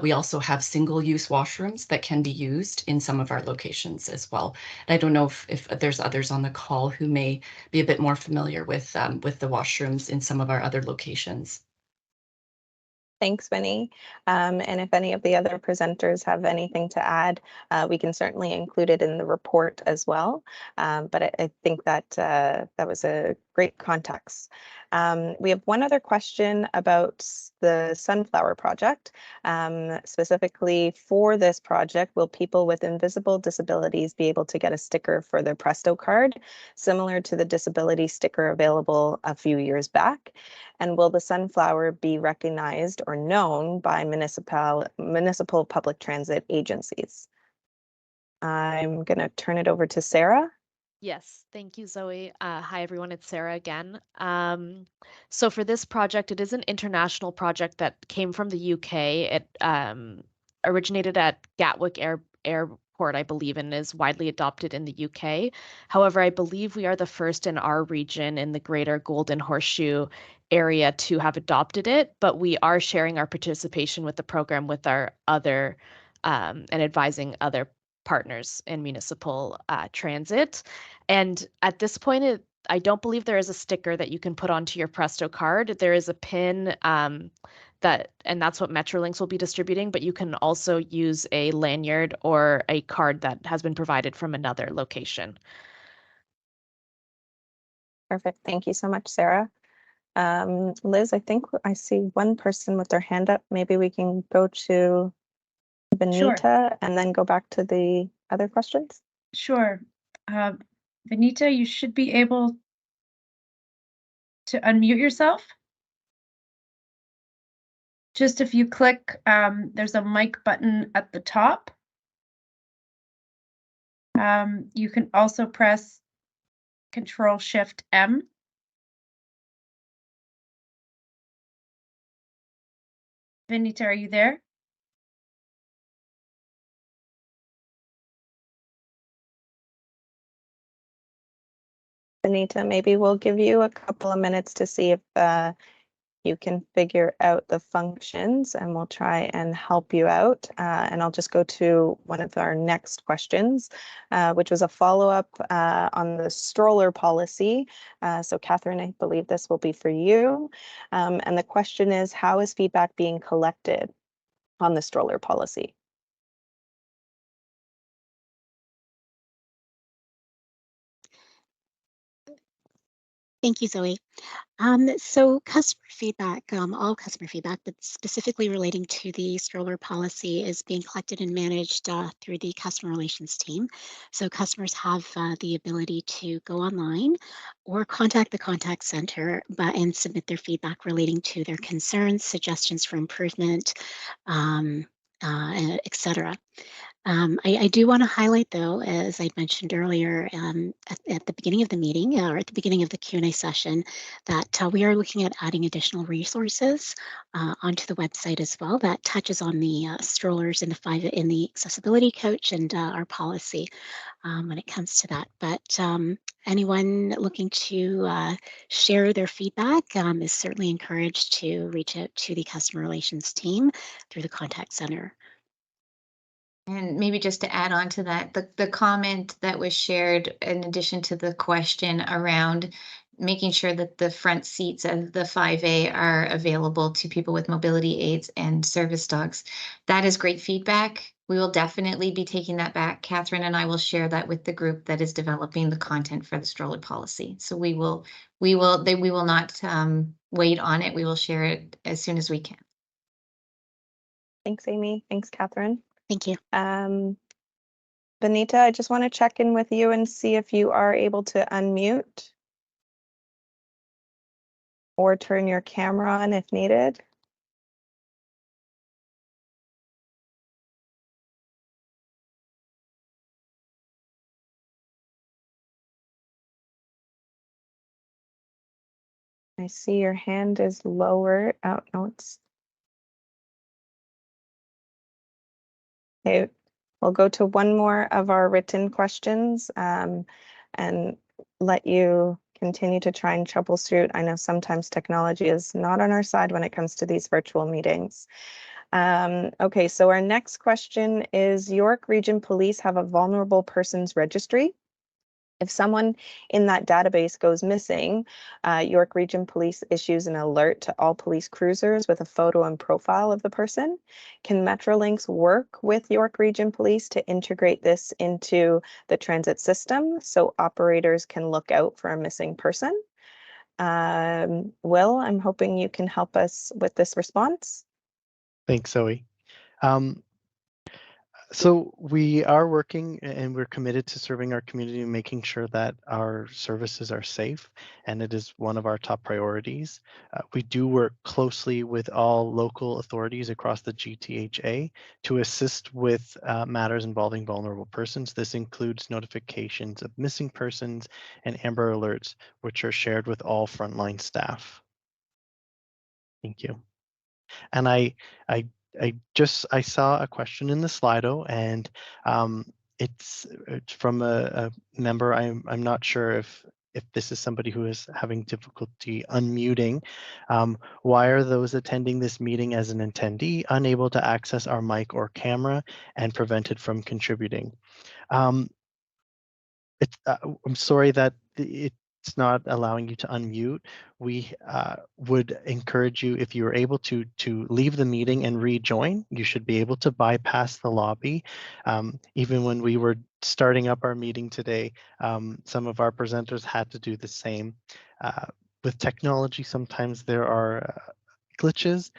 We also have single-use washrooms that can be used in some of our locations as well. And I don't know if there's others on the call who may be a bit more familiar with the washrooms in some of our other locations. Thanks, Winnie. And if any of the other presenters have anything to add, we can certainly include it in the report as well. But I think that that was a great context. We have one other question about the Sunflower project. Specifically for this project, will people with invisible disabilities be able to get a sticker for their Presto card, similar to the disability sticker available a few years back? And will the Sunflower be recognized or known by municipal public transit agencies? I'm going to turn it over to Sarah. Yes, thank you, Zoe. Hi, everyone. It's Sarah again. So for this project, it is an international project that came from the UK. It originated at Gatwick Airport, I believe, and is widely adopted in the UK. However, I believe we are the first in our region in the Greater Golden Horseshoe area to have adopted it, but we are sharing our participation with the program with our other and advising other partners in municipal transit. And at this point, I don't believe there is a sticker that you can put onto your Presto card. There is a pin and that's what Metrolinx will be distributing, but you can also use a lanyard or a card that has been provided from another location. Perfect. Thank you so much, Sarah. Liz, I think I see one person with their hand up. Maybe we can go to Benita Sure. and then go back to the other questions. Sure. Benita, you should be able to unmute yourself. Just if you click, there's a mic button at the top. You can also press Control-Shift-M. Benita, are you there? Benita, maybe we'll give you a couple of minutes to see if you can figure out the functions, and we'll try and help you out. And I'll just go to one of our next questions, which was a follow-up on the stroller policy. So Catherine, I believe this will be for you. And the question is, how is feedback being collected on the stroller policy? Thank you, Zoe. So customer feedback, all customer feedback, but specifically relating to the stroller policy, is being collected and managed through the customer relations team. So customers have the ability to go online or contact the contact center and submit their feedback relating to their concerns, suggestions for improvement, etc. I do want to highlight, though, as I mentioned earlier at the beginning of the meeting or at the beginning of the Q&A session, that we are looking at adding additional resources onto the website as well that touches on the strollers in the accessibility coach and our policy when it comes to that. But anyone looking to share their feedback is certainly encouraged to reach out to the customer relations team through the contact center. And maybe just to add on to that, the comment that was shared in addition to the question around making sure that the front seats of the 5A are available to people with mobility aids and service dogs. That is great feedback. We will definitely be taking that back. Catherine and I will share that with the group that is developing the content for the stroller policy. So we will not wait on it. We will share it as soon as we can. Thanks, Amy. Thanks, Catherine. Thank you. Benita, I just want to check in with you and see if you are able to unmute or turn your camera on if needed. I see your hand is lower. Oh, no, it's okay. We'll go to one more of our written questions and let you continue to try and troubleshoot. I know sometimes technology is not on our side when it comes to these virtual meetings. Okay, so our next question is, York Region Police have a vulnerable persons registry. If someone in that database goes missing, York Region Police issues an alert to all police cruisers with a photo and profile of the person. Can Metrolinx work with York Region Police to integrate this into the transit system so operators can look out for a missing person? Will, I'm hoping you can help us with this response. Thanks, Zoe. So we are working and we're committed to serving our community and making sure that our services are safe, and it is one of our top priorities. We do work closely with all local authorities across the GTHA to assist with matters involving vulnerable persons. This includes notifications of missing persons and Amber Alerts, which are shared with all frontline staff. Thank you. And I saw a question in the Slido, and it's from a member. I'm not sure if this is somebody who is having difficulty unmuting. Why are those attending this meeting as an attendee unable to access our mic or camera and prevented from contributing? I'm sorry that it's not allowing you to unmute. We would encourage you, if you are able to leave the meeting and rejoin. You should be able to bypass the lobby. Even when we were starting up our meeting today, some of our presenters had to do the same. With technology, sometimes there are glitches.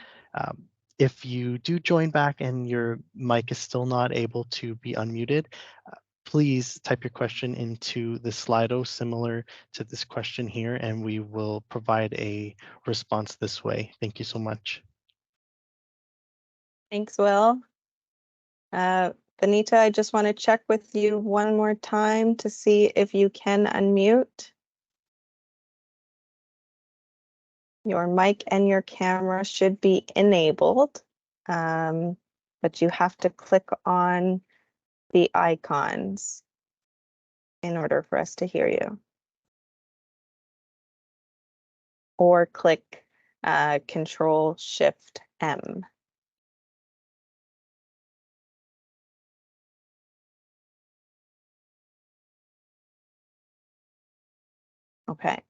If you do join back and your mic is still not able to be unmuted, please type your question into the Slido similar to this question here, and we will provide a response this way. Thank you so much. Thanks, Will. Benita, I just want to check with you one more time to see if you can unmute. Your mic and your camera should be enabled, but you have to click on the icons in order for us to hear you. Or click Control-Shift-M. Okay.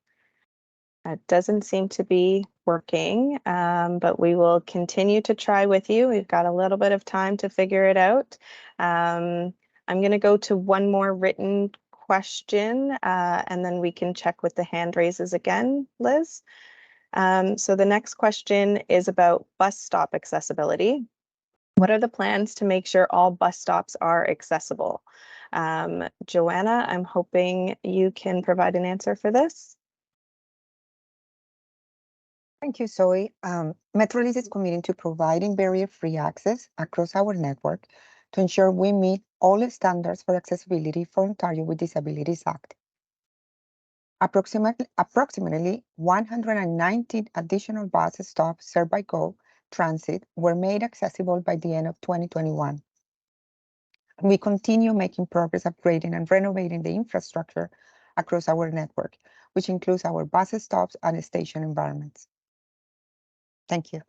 That doesn't seem to be working, but we will continue to try with you. We've got a little bit of time to figure it out. I'm going to go to one more written question, and then we can check with the hand raises again, Liz. So the next question is about bus stop accessibility. What are the plans to make sure all bus stops are accessible? Joanna, I'm hoping you can provide an answer for this. Thank you, Zoe. Metrolinx is committed to providing barrier-free access across our network to ensure we meet all standards for accessibility for Ontario with Disabilities Act. Approximately 119 additional bus stops served by GO Transit were made accessible by the end of 2021. We continue making progress upgrading and renovating the infrastructure across our network, which includes our bus stops and station environments. Thank you.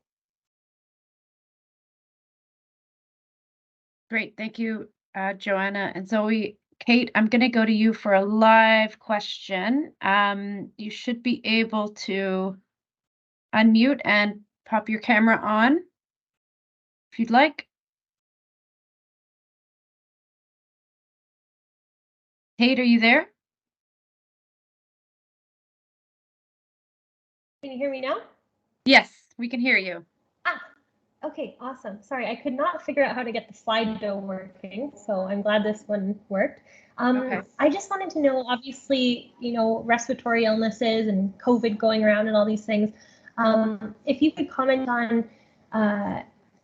Great, thank you, Joanna and Zoe. Kate, I'm going to go to you for a live question. You should be able to unmute and pop your camera on if you'd like. Kate, are you there? Can you hear me now? Yes, we can hear you. Okay, awesome. Sorry, I could not figure out how to get the Slido working, so I'm glad this one worked. Okay. I just wanted to know, obviously, you know, respiratory illnesses and COVID going around and all these things. If you could comment on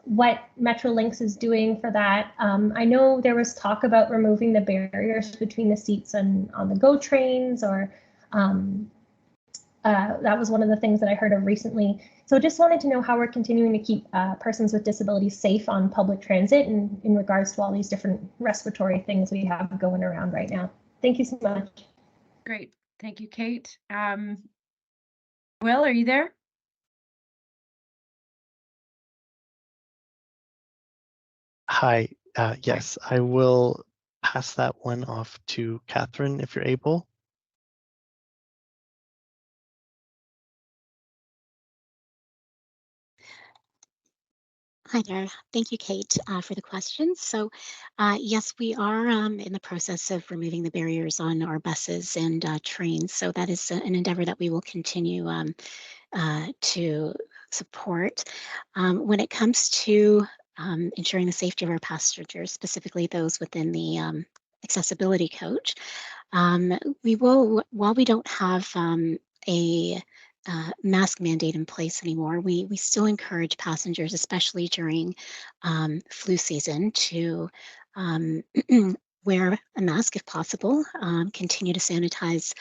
what Metrolinx is doing for that. I know there was talk about removing the barriers between the seats on the GO trains, or that was one of the things that I heard of recently. So just wanted to know how we're continuing to keep persons with disabilities safe on public transit and in regards to all these different respiratory things we have going around right now. Thank you so much. Great. Thank you, Kate. Will, are you there? Hi, yes, I will pass that one off to Catherine if you're able. Hi there. Thank you, Kate, for the questions. So yes, we are in the process of removing the barriers on our buses and trains. So that is an endeavor that we will continue to support. When it comes to ensuring the safety of our passengers, specifically those within the accessibility coach, we will, while we don't have a mask mandate in place anymore, we still encourage passengers, especially during flu season, to wear a mask if possible, continue to sanitize,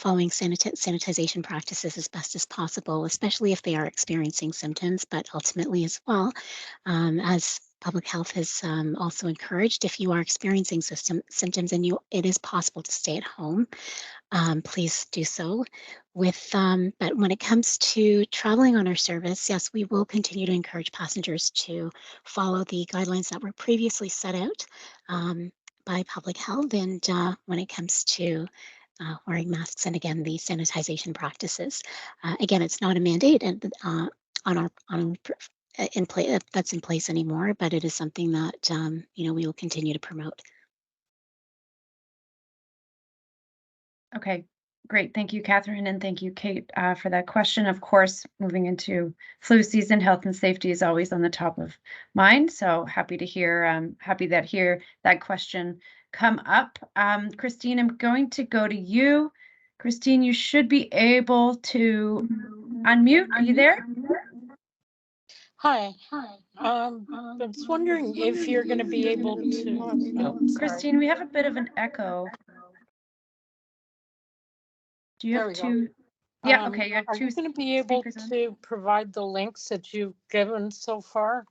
following sanitization practices as best as possible, especially if they are experiencing symptoms, but ultimately as well, as public health has also encouraged, if you are experiencing symptoms and it is possible to stay at home, please do so. But when it comes to traveling on our service, yes, we will continue to encourage passengers to follow the guidelines that were previously set out by public health. And when it comes to wearing masks and again, the sanitization practices, again, it's not a mandate and that's in place anymore, but it is something that we will continue to promote. Okay, great. Thank you, Catherine, and thank you, Kate, for that question. Of course, moving into flu season, health and safety is always on the top of mind. So happy to hear that question come up. Christine, I'm going to go to you. Christine, you should be able to unmute. Are you there? Hi. I was wondering if you're going to be able to. Christine, we have a bit of an echo. Do you have two? Yeah, okay. You have are two you going to be able to provide the links that you've given so far?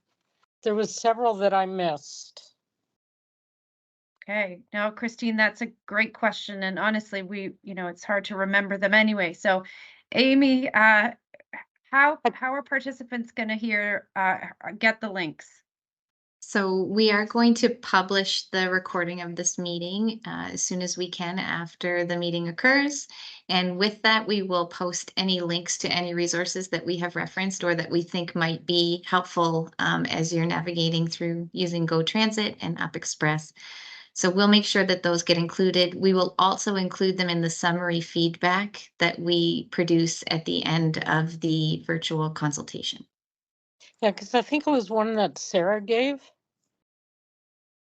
There was several that I missed. Okay. Now, Christine, that's a great question. And honestly, it's hard to remember them anyway. So, Amy, how are participants going to get the links? So we are going to publish the recording of this meeting as soon as we can after the meeting occurs. And with that, we will post any links to any resources that we have referenced or that we think might be helpful as you're navigating through using GO Transit and Up Express. So we'll make sure that those get included. We will also include them in the summary feedback that we produce at the end of the virtual consultation. Yeah, because I think it was one that Sarah gave.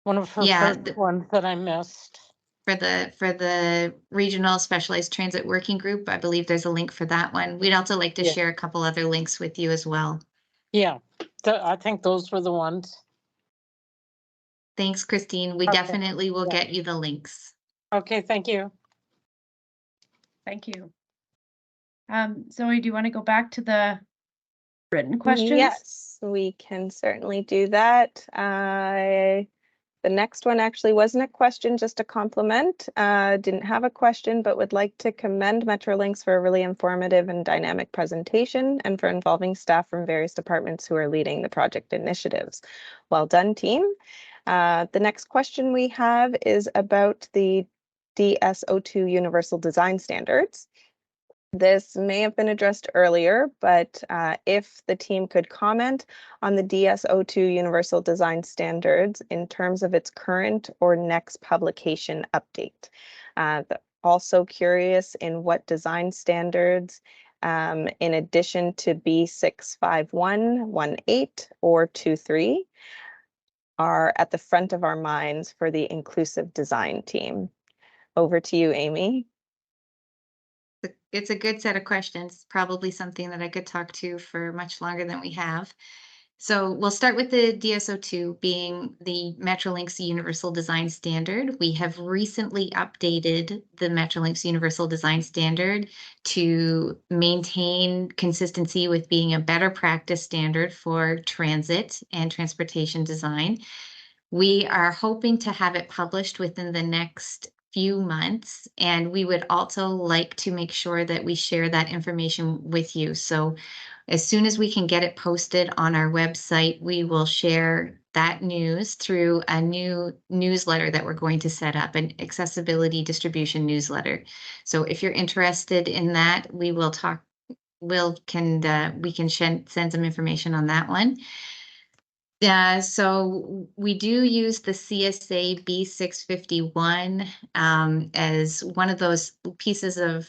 One of her first ones that I missed. For the regional specialized transit working group, I believe there's a link for that one. We'd also like to share a couple other links with you as well. Yeah, I think those were the ones. Thanks, Christine. We Okay. definitely will Yeah. get you the links. Okay, thank you. Thank you. Zoe, do you want to go back to the written questions? Yes, we can certainly do that. The next one actually wasn't a question, just a compliment. Didn't have a question, but would like to commend Metrolinx for a really informative and dynamic presentation and for involving staff from various departments who are leading the project initiatives. Well done, team. The next question we have is about the DSO2 Universal Design Standards. This may have been addressed earlier, but if the team could comment on the DSO2 Universal Design Standards in terms of its current or next publication update. Also curious in what design standards, in addition to B65118 or 23, are at the front of our minds for the inclusive design team. Over to you, Amy. It's a good set of questions, probably something that I could talk to for much longer than we have. So we'll start with the DSO2 being the Metrolinx Universal Design Standard. We have recently updated the Metrolinx Universal Design Standard to maintain consistency with being a better practice standard for transit and transportation design. We are hoping to have it published within the next few months, and we would also like to make sure that we share that information with you. So as soon as we can get it posted on our website, we will share that news through a new newsletter that we're going to set up, an accessibility distribution newsletter. So if you're interested in that, we will talk, we can send some information on that one. So we do use the CSA B651 as one of those pieces of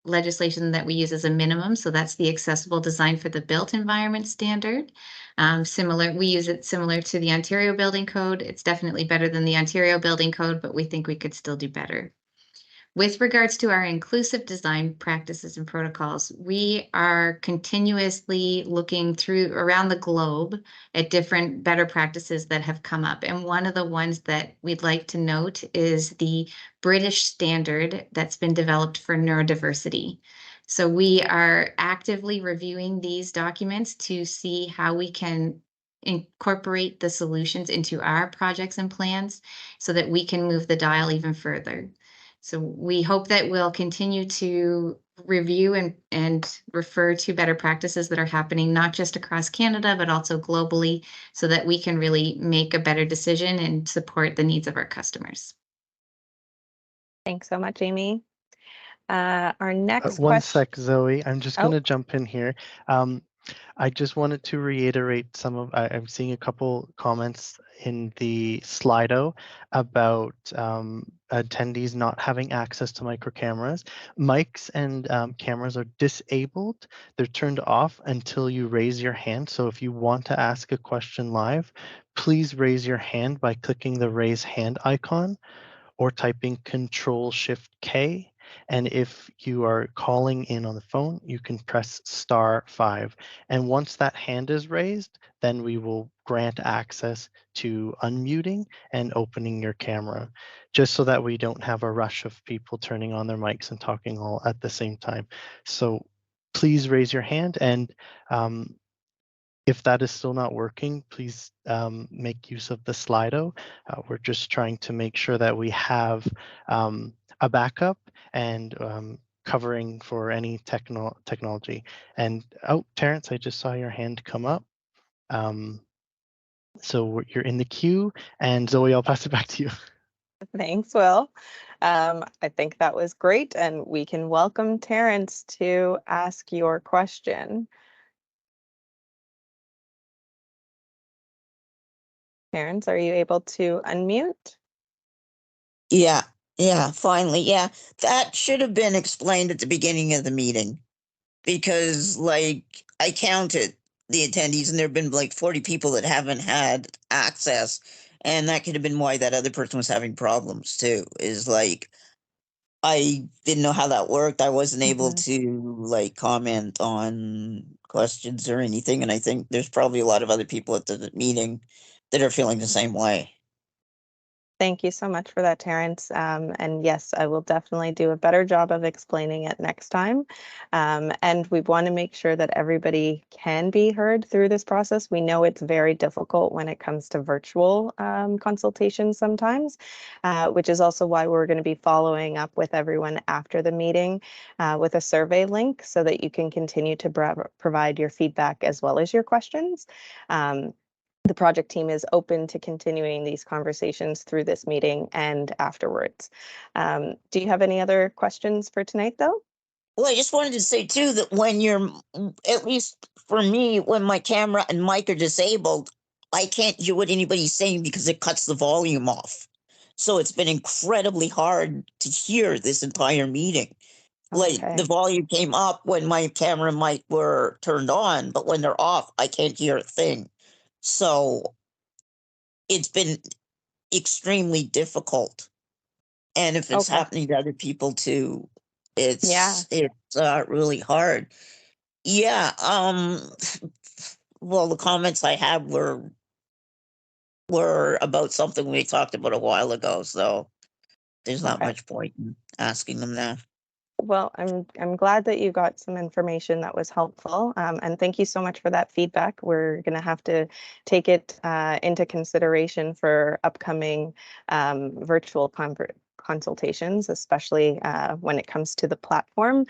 legislation that we use as a minimum. So that's the accessible design for the built environment standard. We use it similar to the Ontario Building Code. It's definitely better than the Ontario Building Code, but we think we could still do better. With regards to our inclusive design practices and protocols, we are continuously looking around the globe at different better practices that have come up. And one of the ones that we'd like to note is the British standard that's been developed for neurodiversity. So we are actively reviewing these documents to see how we can incorporate the solutions into our projects and plans so that we can move the dial even further. So we hope that we'll continue to review and refer to better practices that are happening, not just across Canada, but also globally, so that we can really make a better decision and support the needs of our customers. Thanks so much, Amy. Our next One question. sec, Zoe. I'm just going to jump in here. I just wanted to reiterate I'm seeing a couple comments in the Slido about attendees not having access to micro cameras. Mics and cameras are disabled. They're turned off until you raise your hand. So if you want to ask a question live, please raise your hand by clicking the raise hand icon or typing Control-Shift-K. And if you are calling in on the phone, you can press *5. And once that hand is raised, then we will grant access to unmuting and opening your camera, just so that we don't have a rush of people turning on their mics and talking all at the same time. So please raise your hand, and if that is still not working, please make use of the Slido. We're just trying to make sure that we have a backup and covering for any technology. And Terrence, I just saw your hand come up. So you're in the queue, and Zoe, I'll pass it back to you. Thanks, Will. I think that was great, and we can welcome Terrence to ask your question. Terrence, are you able to unmute? Yeah, finally. Yeah, that should have been explained at the beginning of the meeting because, like, I counted the attendees and there have been like 40 people that haven't had access. And that could have been why that other person was having problems too, is like, I didn't know how that worked. I wasn't able to like comment on questions or anything. And I think there's probably a lot of other people at the meeting that are feeling the same way. Thank you so much for that, Terrence. And yes, I will definitely do a better job of explaining it next time. And we want to make sure that everybody can be heard through this process. We know it's very difficult when it comes to virtual consultations sometimes, which is also why we're going to be following up with everyone after the meeting with a survey link so that you can continue to provide your feedback as well as your questions. The project team is open to continuing these conversations through this meeting and afterwards. Do you have any other questions for tonight, though? Well, I just wanted to say too that when you're, at least for me, when my camera and mic are disabled, I can't hear what anybody's saying because it cuts the volume off. So it's been incredibly hard to hear this entire meeting. Like the volume came up when my camera and mic were turned on, but when they're off, I can't hear a thing. So it's been extremely difficult. And if it's happening to other people too, it's really hard. Yeah. Well, the comments I had were about something we talked about a while ago, so there's not much point in asking them now. Well, I'm glad that you got some information that was helpful, and thank you so much for that feedback. We're going to have to take it into consideration for upcoming virtual consultations, especially when it comes to the platform,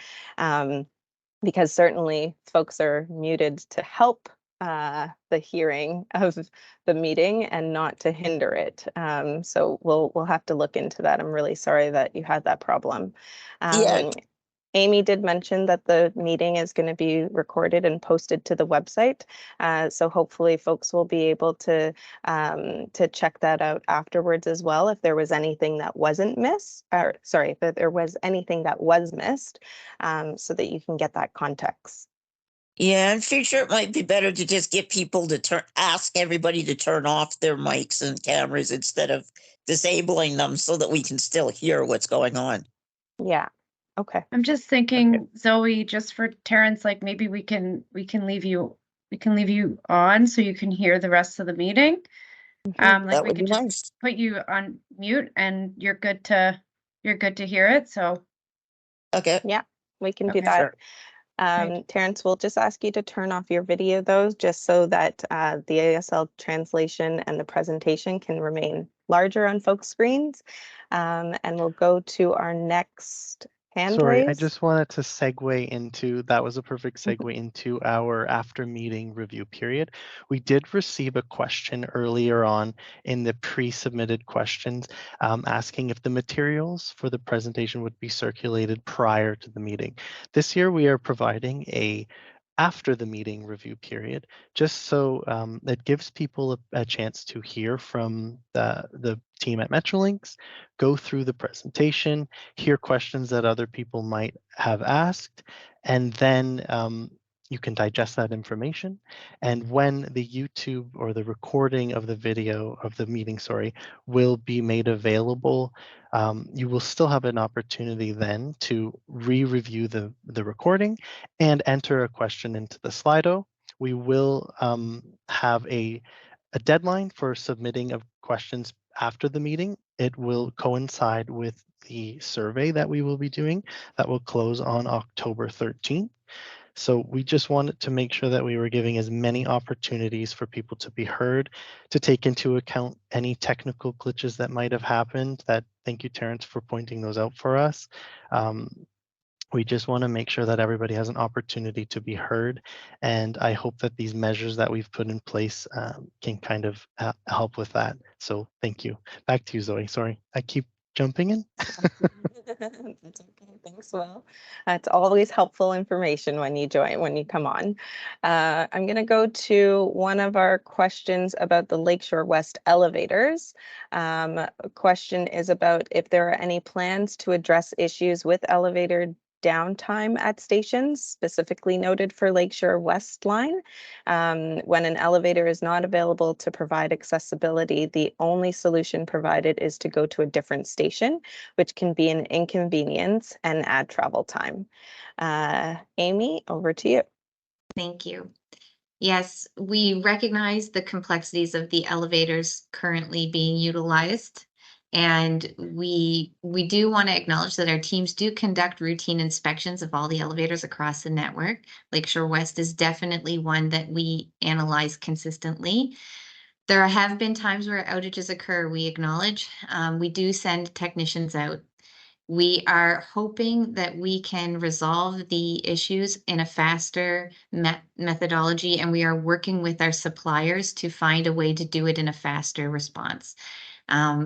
because certainly folks are muted to help the hearing of the meeting and not to hinder it. So we'll have to look into that. I'm really sorry that you had that problem. Amy did mention that the meeting is going to be recorded and posted to the website. So hopefully folks will be able to check that out afterwards as well if there was anything that wasn't missed, or sorry, if there was anything that was missed, so that you can get that context. Yeah, in future it might be better to just get people to ask everybody to turn off their mics and cameras instead of disabling them so that we can still hear what's going on. Yeah. Okay. I'm just thinking, Zoe, just for Terrence, like maybe we can leave you on so you can hear the rest of the meeting. Like that we would could be just nice. put you on mute and you're good to hear it. So okay. Yeah, we can do that. Terrence, we'll just ask you to turn off your video though, just so that the ASL translation and the presentation can remain larger on folks' screens. And we'll go to our next hand Sorry, raise. I just wanted to segue into, that was a perfect segue into our after meeting review period. We did receive a question earlier on in the pre-submitted questions asking if the materials for the presentation would be circulated prior to the meeting. This year we are providing a after the meeting review period, just so it gives people a chance to hear from the team at Metrolinx, go through the presentation, hear questions that other people might have asked, and then you can digest that information. And when the YouTube or the recording of the video of the meeting, will be made available, you will still have an opportunity then to re-review the recording and enter a question into the Slido. We will have a deadline for submitting of questions after the meeting. It will coincide with the survey that we will be doing that will close on October 13th. So we just wanted to make sure that we were giving as many opportunities for people to be heard, to take into account any technical glitches that might have happened. Thank you, Terrence, for pointing those out for us. We just want to make sure that everybody has an opportunity to be heard. And I hope that these measures that we've put in place can kind of help with that. So thank you. Back to you, Zoe. Sorry, I keep jumping in. That's okay. Thanks, Will. It's always helpful information when you come on. I'm going to go to one of our questions about the Lakeshore West elevators. A question is about if there are any plans to address issues with elevator downtime at stations, specifically noted for Lakeshore West line. When an elevator is not available to provide accessibility, the only solution provided is to go to a different station, which can be an inconvenience and add travel time. Amy, over to you. Thank you. Yes, we recognize the complexities of the elevators currently being utilized. And we do want to acknowledge that our teams do conduct routine inspections of all the elevators across the network. Lakeshore West is definitely one that we analyze consistently. There have been times where outages occur, we acknowledge. We do send technicians out. We are hoping that we can resolve the issues in a faster methodology, and we are working with our suppliers to find a way to do it in a faster response.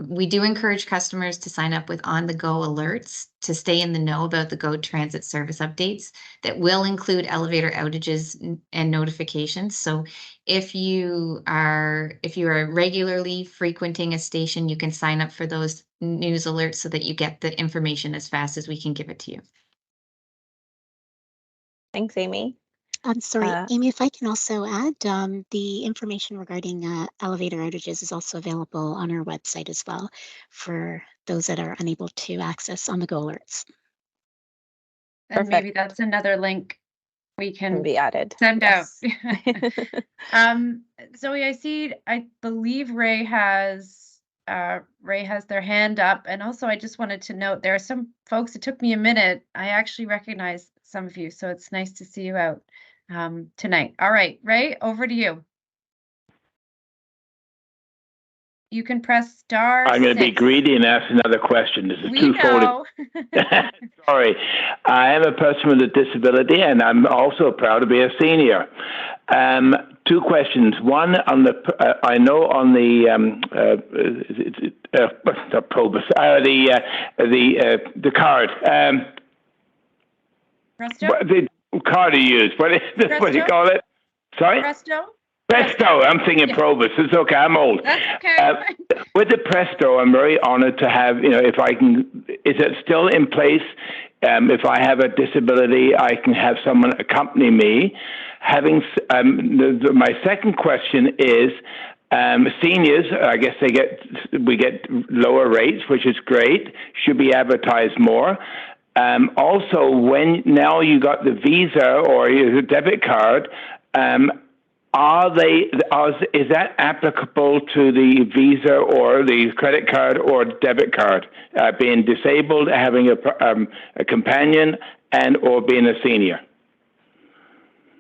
We do encourage customers to sign up with on-the-go alerts to stay in the know about the GO Transit service updates that will include elevator outages and notifications. So if you are regularly frequenting a station, you can sign up for those news alerts so that you get the information as fast as we can give it to you. Thanks, Amy. I'm sorry, Amy, if I can also add, the information regarding elevator outages is also available on our website as well for those that are unable to access on-the-go alerts. And maybe that's another link we can be added. Send Yes. out. Zoe, I believe Ray has their hand up. And also I just wanted to note there are some folks, it took me a minute. I actually recognize some of you, so it's nice to see you out tonight. All right, Ray, over to you. You can press star. I'm going to be greedy and ask another question. This is twofold. Sorry. I am a person with a disability, and I'm also proud to be a senior. Two questions. One on the I know on the the Probus, the card. The card you use. What is this? What do you call it? Sorry. Presto, I'm thinking Probus. It's okay, I'm old. That's okay. With the Presto, I'm very honored to have, if I can, is it still in place? If I have a disability, I can have someone accompany me. My second question is, seniors, I guess we get lower rates, which is great, should be advertised more. Also, when now you got the Visa or your debit card, is that applicable to the Visa or the credit card or debit card? Being disabled, having a companion, and or being a senior?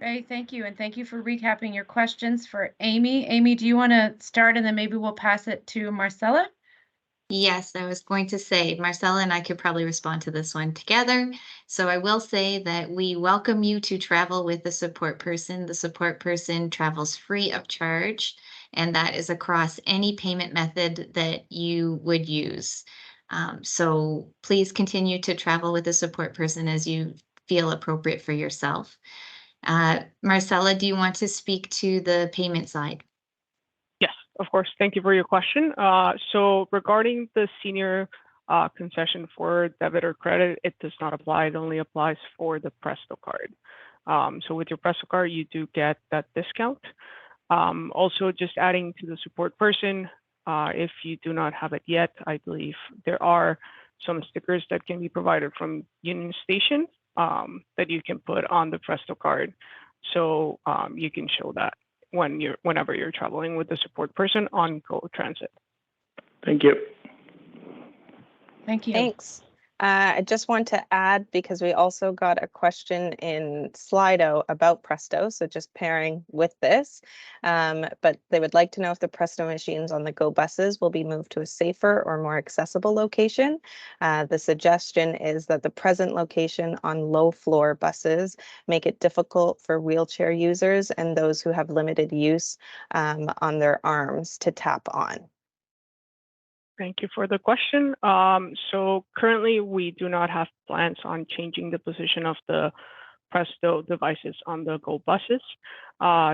Ray, thank you. And thank you for recapping your questions for Amy. Amy, do you want to start and then maybe we'll pass it to Marcella? Yes, I was going to say, Marcella and I could probably respond to this one together. So I will say that we welcome you to travel with the support person. The support person travels free of charge, and that is across any payment method that you would use. So please continue to travel with the support person as you feel appropriate for yourself. Marcella, do you want to speak to the payment side? Yes, of course. Thank you for your question. So regarding the senior concession for debit or credit, it does not apply. It only applies for the Presto card. So with your Presto card, you do get that discount. Also, just adding to the support person, if you do not have it yet, I believe there are some stickers that can be provided from Union Station that you can put on the Presto card. So you can show that whenever you're traveling with the support person on GO Transit. Thank you. Thank you. Thanks. I just want to add, because we also got a question in Slido about Presto, so just pairing with this, but they would like to know if the Presto machines on the GO buses will be moved to a safer or more accessible location. The suggestion is that the present location on low floor buses make it difficult for wheelchair users and those who have limited use on their arms to tap on. Thank you for the question. So currently, we do not have plans on changing the position of the Presto devices on the GO buses.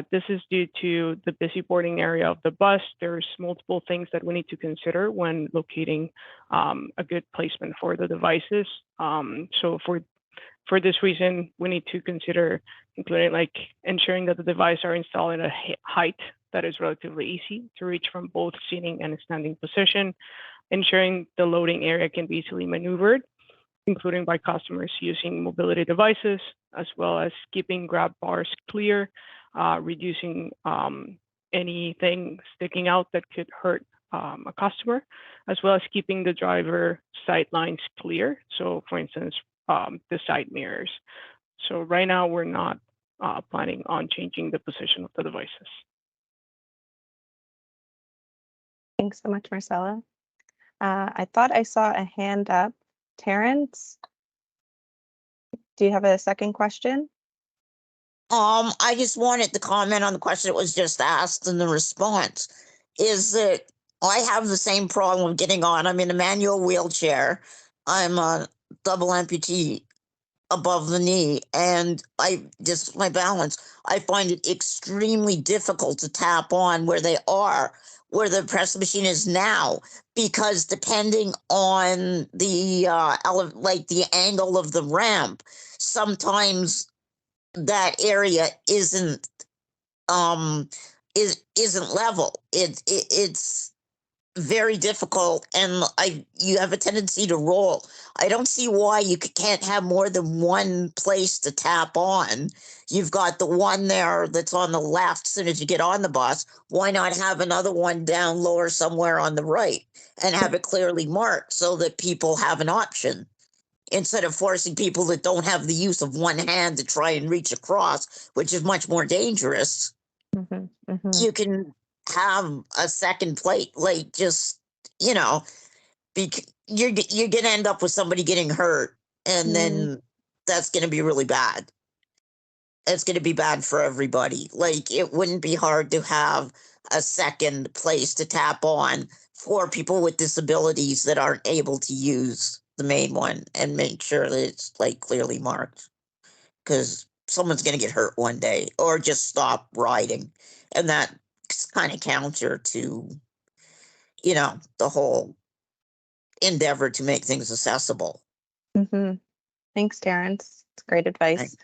This is due to the busy boarding area of the bus. There's multiple things that we need to consider when locating a good placement for the devices. So for this reason, we need to consider including ensuring that the devices are installed in a height that is relatively easy to reach from both seating and standing position, ensuring the loading area can be easily maneuvered, including by customers using mobility devices, as well as keeping grab bars clear, reducing anything sticking out that could hurt a customer, as well as keeping the driver sight lines clear. So for instance, the side mirrors. So right now we're not planning on changing the position of the devices. Thanks so much, Marcella. I thought I saw a hand up. Terrence, do you have a second question? I just wanted to comment on the question that was just asked, and the response is that I have the same problem with getting on. I'm in a manual wheelchair. I'm a double amputee above the knee, and I just my balance. I find it extremely difficult to tap on where they are, where the press machine is now, because depending on the like the angle of the ramp, sometimes that area isn't level. It's very difficult, and you have a tendency to roll. I don't see why you can't have more than one place to tap on. You've got the one there that's on the left as soon as you get on the bus. Why not have another one down lower somewhere on the right and have it clearly marked so that people have an option, instead of forcing people that don't have the use of one hand to try and reach across, which is much more dangerous. You can have a second plate, like, just, you're gonna end up with somebody getting hurt, and then that's gonna be really bad. It's gonna be bad for everybody. Like, it wouldn't be hard to have a second place to tap on for people with disabilities that aren't able to use the main one, and make sure that it's like clearly marked, because someone's gonna get hurt one day or just stop riding, and that's kind of counter to the whole endeavor to make things accessible. Thanks, Terrence. It's great advice.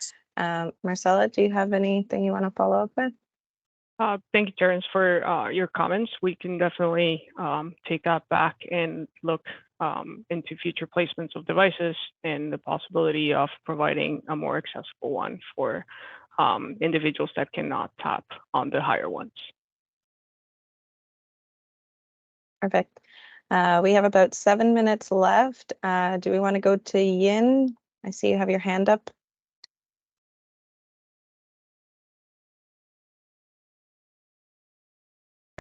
Marcella, do you have anything you want to follow up with? Thank you, Terrence, for your comments. We can definitely take that back and look into future placements of devices and the possibility of providing a more accessible one for individuals that cannot tap on the higher ones. Perfect. We have about 7 minutes left. Do we want to go to Yin? I see you have your hand up.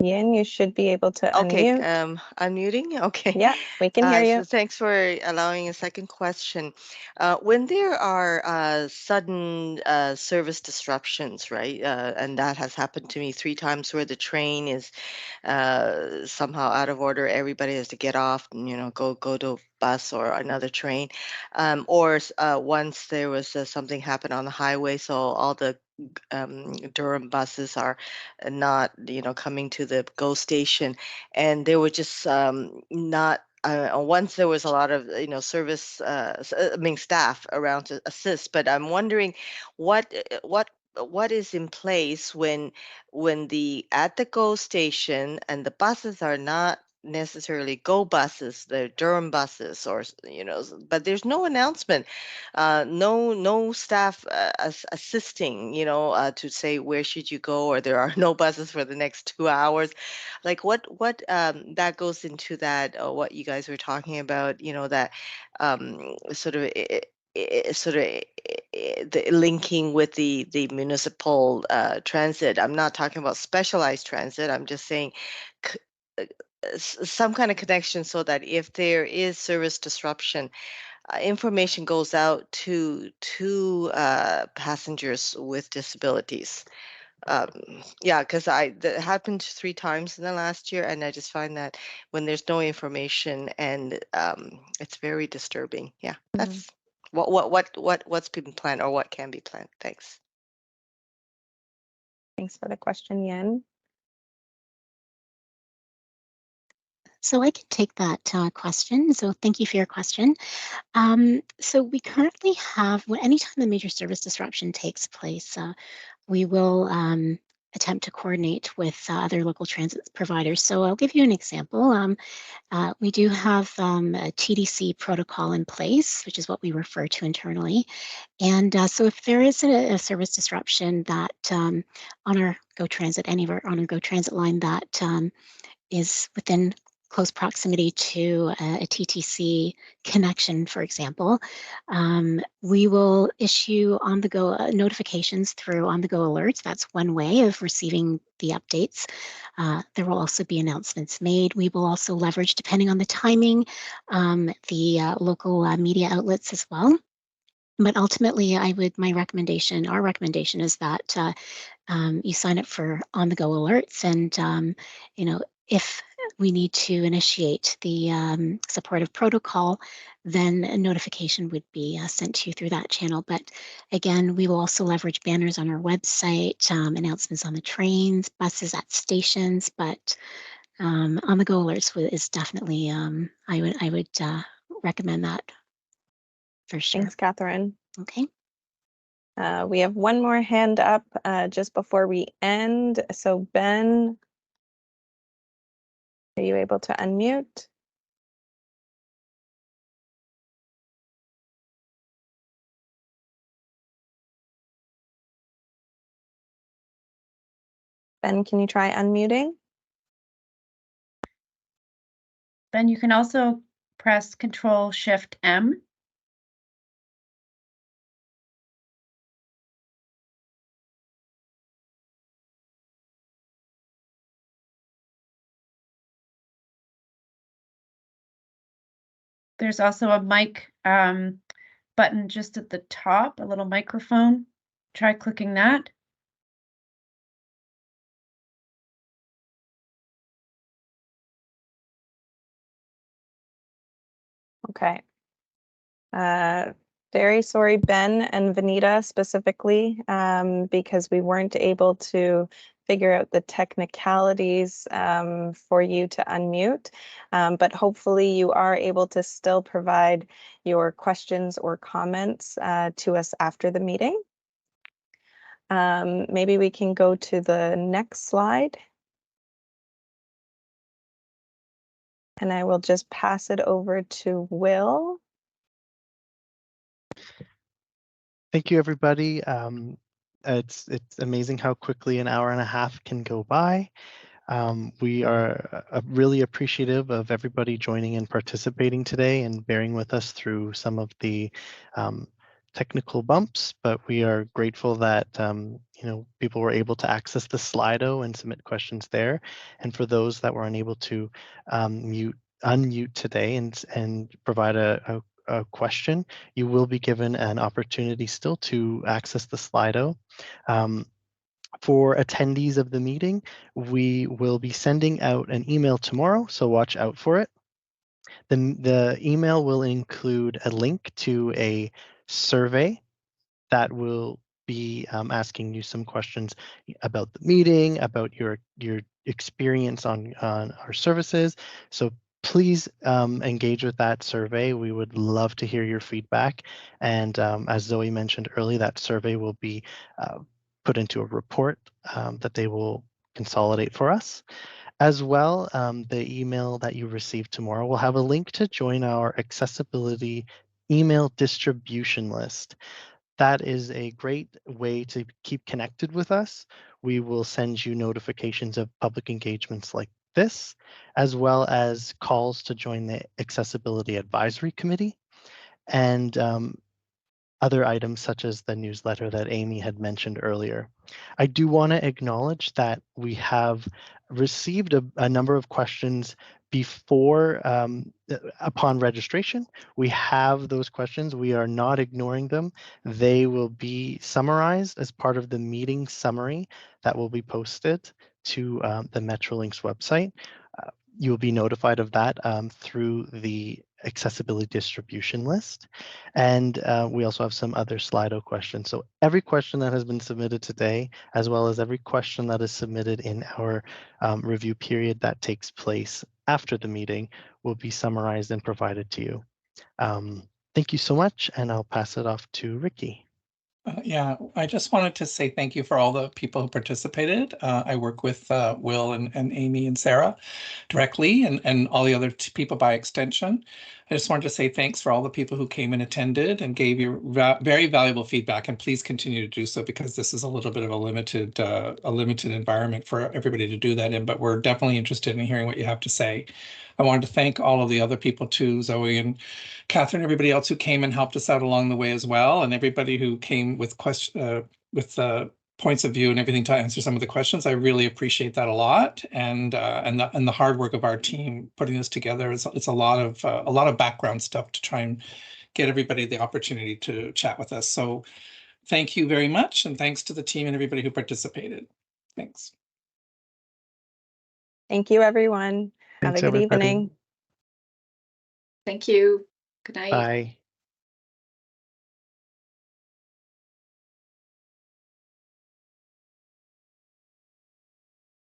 Yin, you should be able to unmute. Okay, unmuting. Okay. Yeah, we can hear you. So thanks for allowing a second question. When there are sudden service disruptions, right, and that has happened to me 3 times, where the train is somehow out of order, everybody has to get off, and, go to a bus or another train, or once there was something happen on the highway, so all the Durham buses are not, coming to the GO station, and they were just not. Once there was a lot of service, staff around to assist, but I'm wondering what is in place when at the GO station, and the buses are not necessarily GO buses, they're Durham buses, or but there's no announcement, no staff assisting, to say where should you go, or there are no buses for the next 2 hours. Like, what that goes into that, what you guys were talking about, that sort of the linking with the municipal transit. I'm not talking about specialized transit. I'm just saying some kind of connection, so that if there is service disruption, information goes out to passengers with disabilities. Yeah, because that happened 3 times in the last year, and I just find that when there's no information, and it's very disturbing. Yeah, that's what's been planned, or what can be planned. Thanks. Thanks for the question, Yin. So I can take that question. So thank you for your question. So we currently have, anytime a major service disruption takes place, we will attempt to coordinate with other local transit providers. So I'll give you an example. We do have a TDC protocol in place, which is what we refer to internally. And so if there is a service disruption that on our GO Transit, on our GO Transit line, that is within close proximity to a TTC connection, for example, we will issue on-the-go notifications through on-the-go alerts. That's one way of receiving the updates. There will also be announcements made. We will also leverage, depending on the timing, the local media outlets as well. But ultimately, our recommendation is that you sign up for on-the-go alerts, and if we need to initiate the supportive protocol, then a notification would be sent to you through that channel. But again, we will also leverage banners on our website, announcements on the trains, buses at stations. But on-the-go alerts is definitely, I would recommend that for sure. Thanks, Catherine. Okay. We have one more hand up just before we end. So Ben, are you able to unmute? Ben, can you try unmuting? Ben, you can also press Control-Shift-M. There's also a mic button just at the top, a little microphone. Try clicking that. Okay. Very sorry, Ben and Vanita specifically, because we weren't able to figure out the technicalities for you to unmute, but hopefully you are able to still provide your questions or comments to us after the meeting. Maybe we can go to the next slide. And I will just pass it over to Will. Thank you, everybody. It's amazing how quickly an hour and a half can go by. We are really appreciative of everybody joining and participating today and bearing with us through some of the technical bumps, but we are grateful that people were able to access the Slido and submit questions there. And for those that were unable to unmute today and provide a question, you will be given an opportunity still to access the Slido. For attendees of the meeting, we will be sending out an email tomorrow, so watch out for it. The email will include a link to a survey that will be asking you some questions about the meeting, about your experience on our services. So please engage with that survey. We would love to hear your feedback. And as Zoe mentioned earlier, that survey will be put into a report that they will consolidate for us. As well, the email that you receive tomorrow will have a link to join our accessibility email distribution list. That is a great way to keep connected with us. We will send you notifications of public engagements like this, as well as calls to join the Accessibility Advisory Committee, and other items such as the newsletter that Amy had mentioned earlier. I do want to acknowledge that we have received a number of questions before upon registration. We have those questions. We are not ignoring them. They will be summarized as part of the meeting summary that will be posted to the Metrolinx website. You'll be notified of that through the accessibility distribution list. And we also have some other Slido questions. So every question that has been submitted today, as well as every question that is submitted in our review period that takes place after the meeting, will be summarized and provided to you. Thank you so much, and I'll pass it off to Ricky. Yeah, I just wanted to say thank you for all the people who participated. I work with Will and Amy and Sarah directly and all the other people by extension. I just wanted to say thanks for all the people who came and attended and gave you very valuable feedback, and please continue to do so because this is a little bit of a limited environment for everybody to do that in, but we're definitely interested in hearing what you have to say. I wanted to thank all of the other people too, Zoe and Catherine, everybody else who came and helped us out along the way as well, and everybody who came with points of view and everything to answer some of the questions. I really appreciate that a lot, and the hard work of our team putting this together. It's a lot of background stuff to try and get everybody the opportunity to chat with us. So thank you very much, and thanks to the team and everybody who participated. Thanks. Thank you, everyone. Have Thanks, a good everybody. evening. Thank you. Good night. Bye.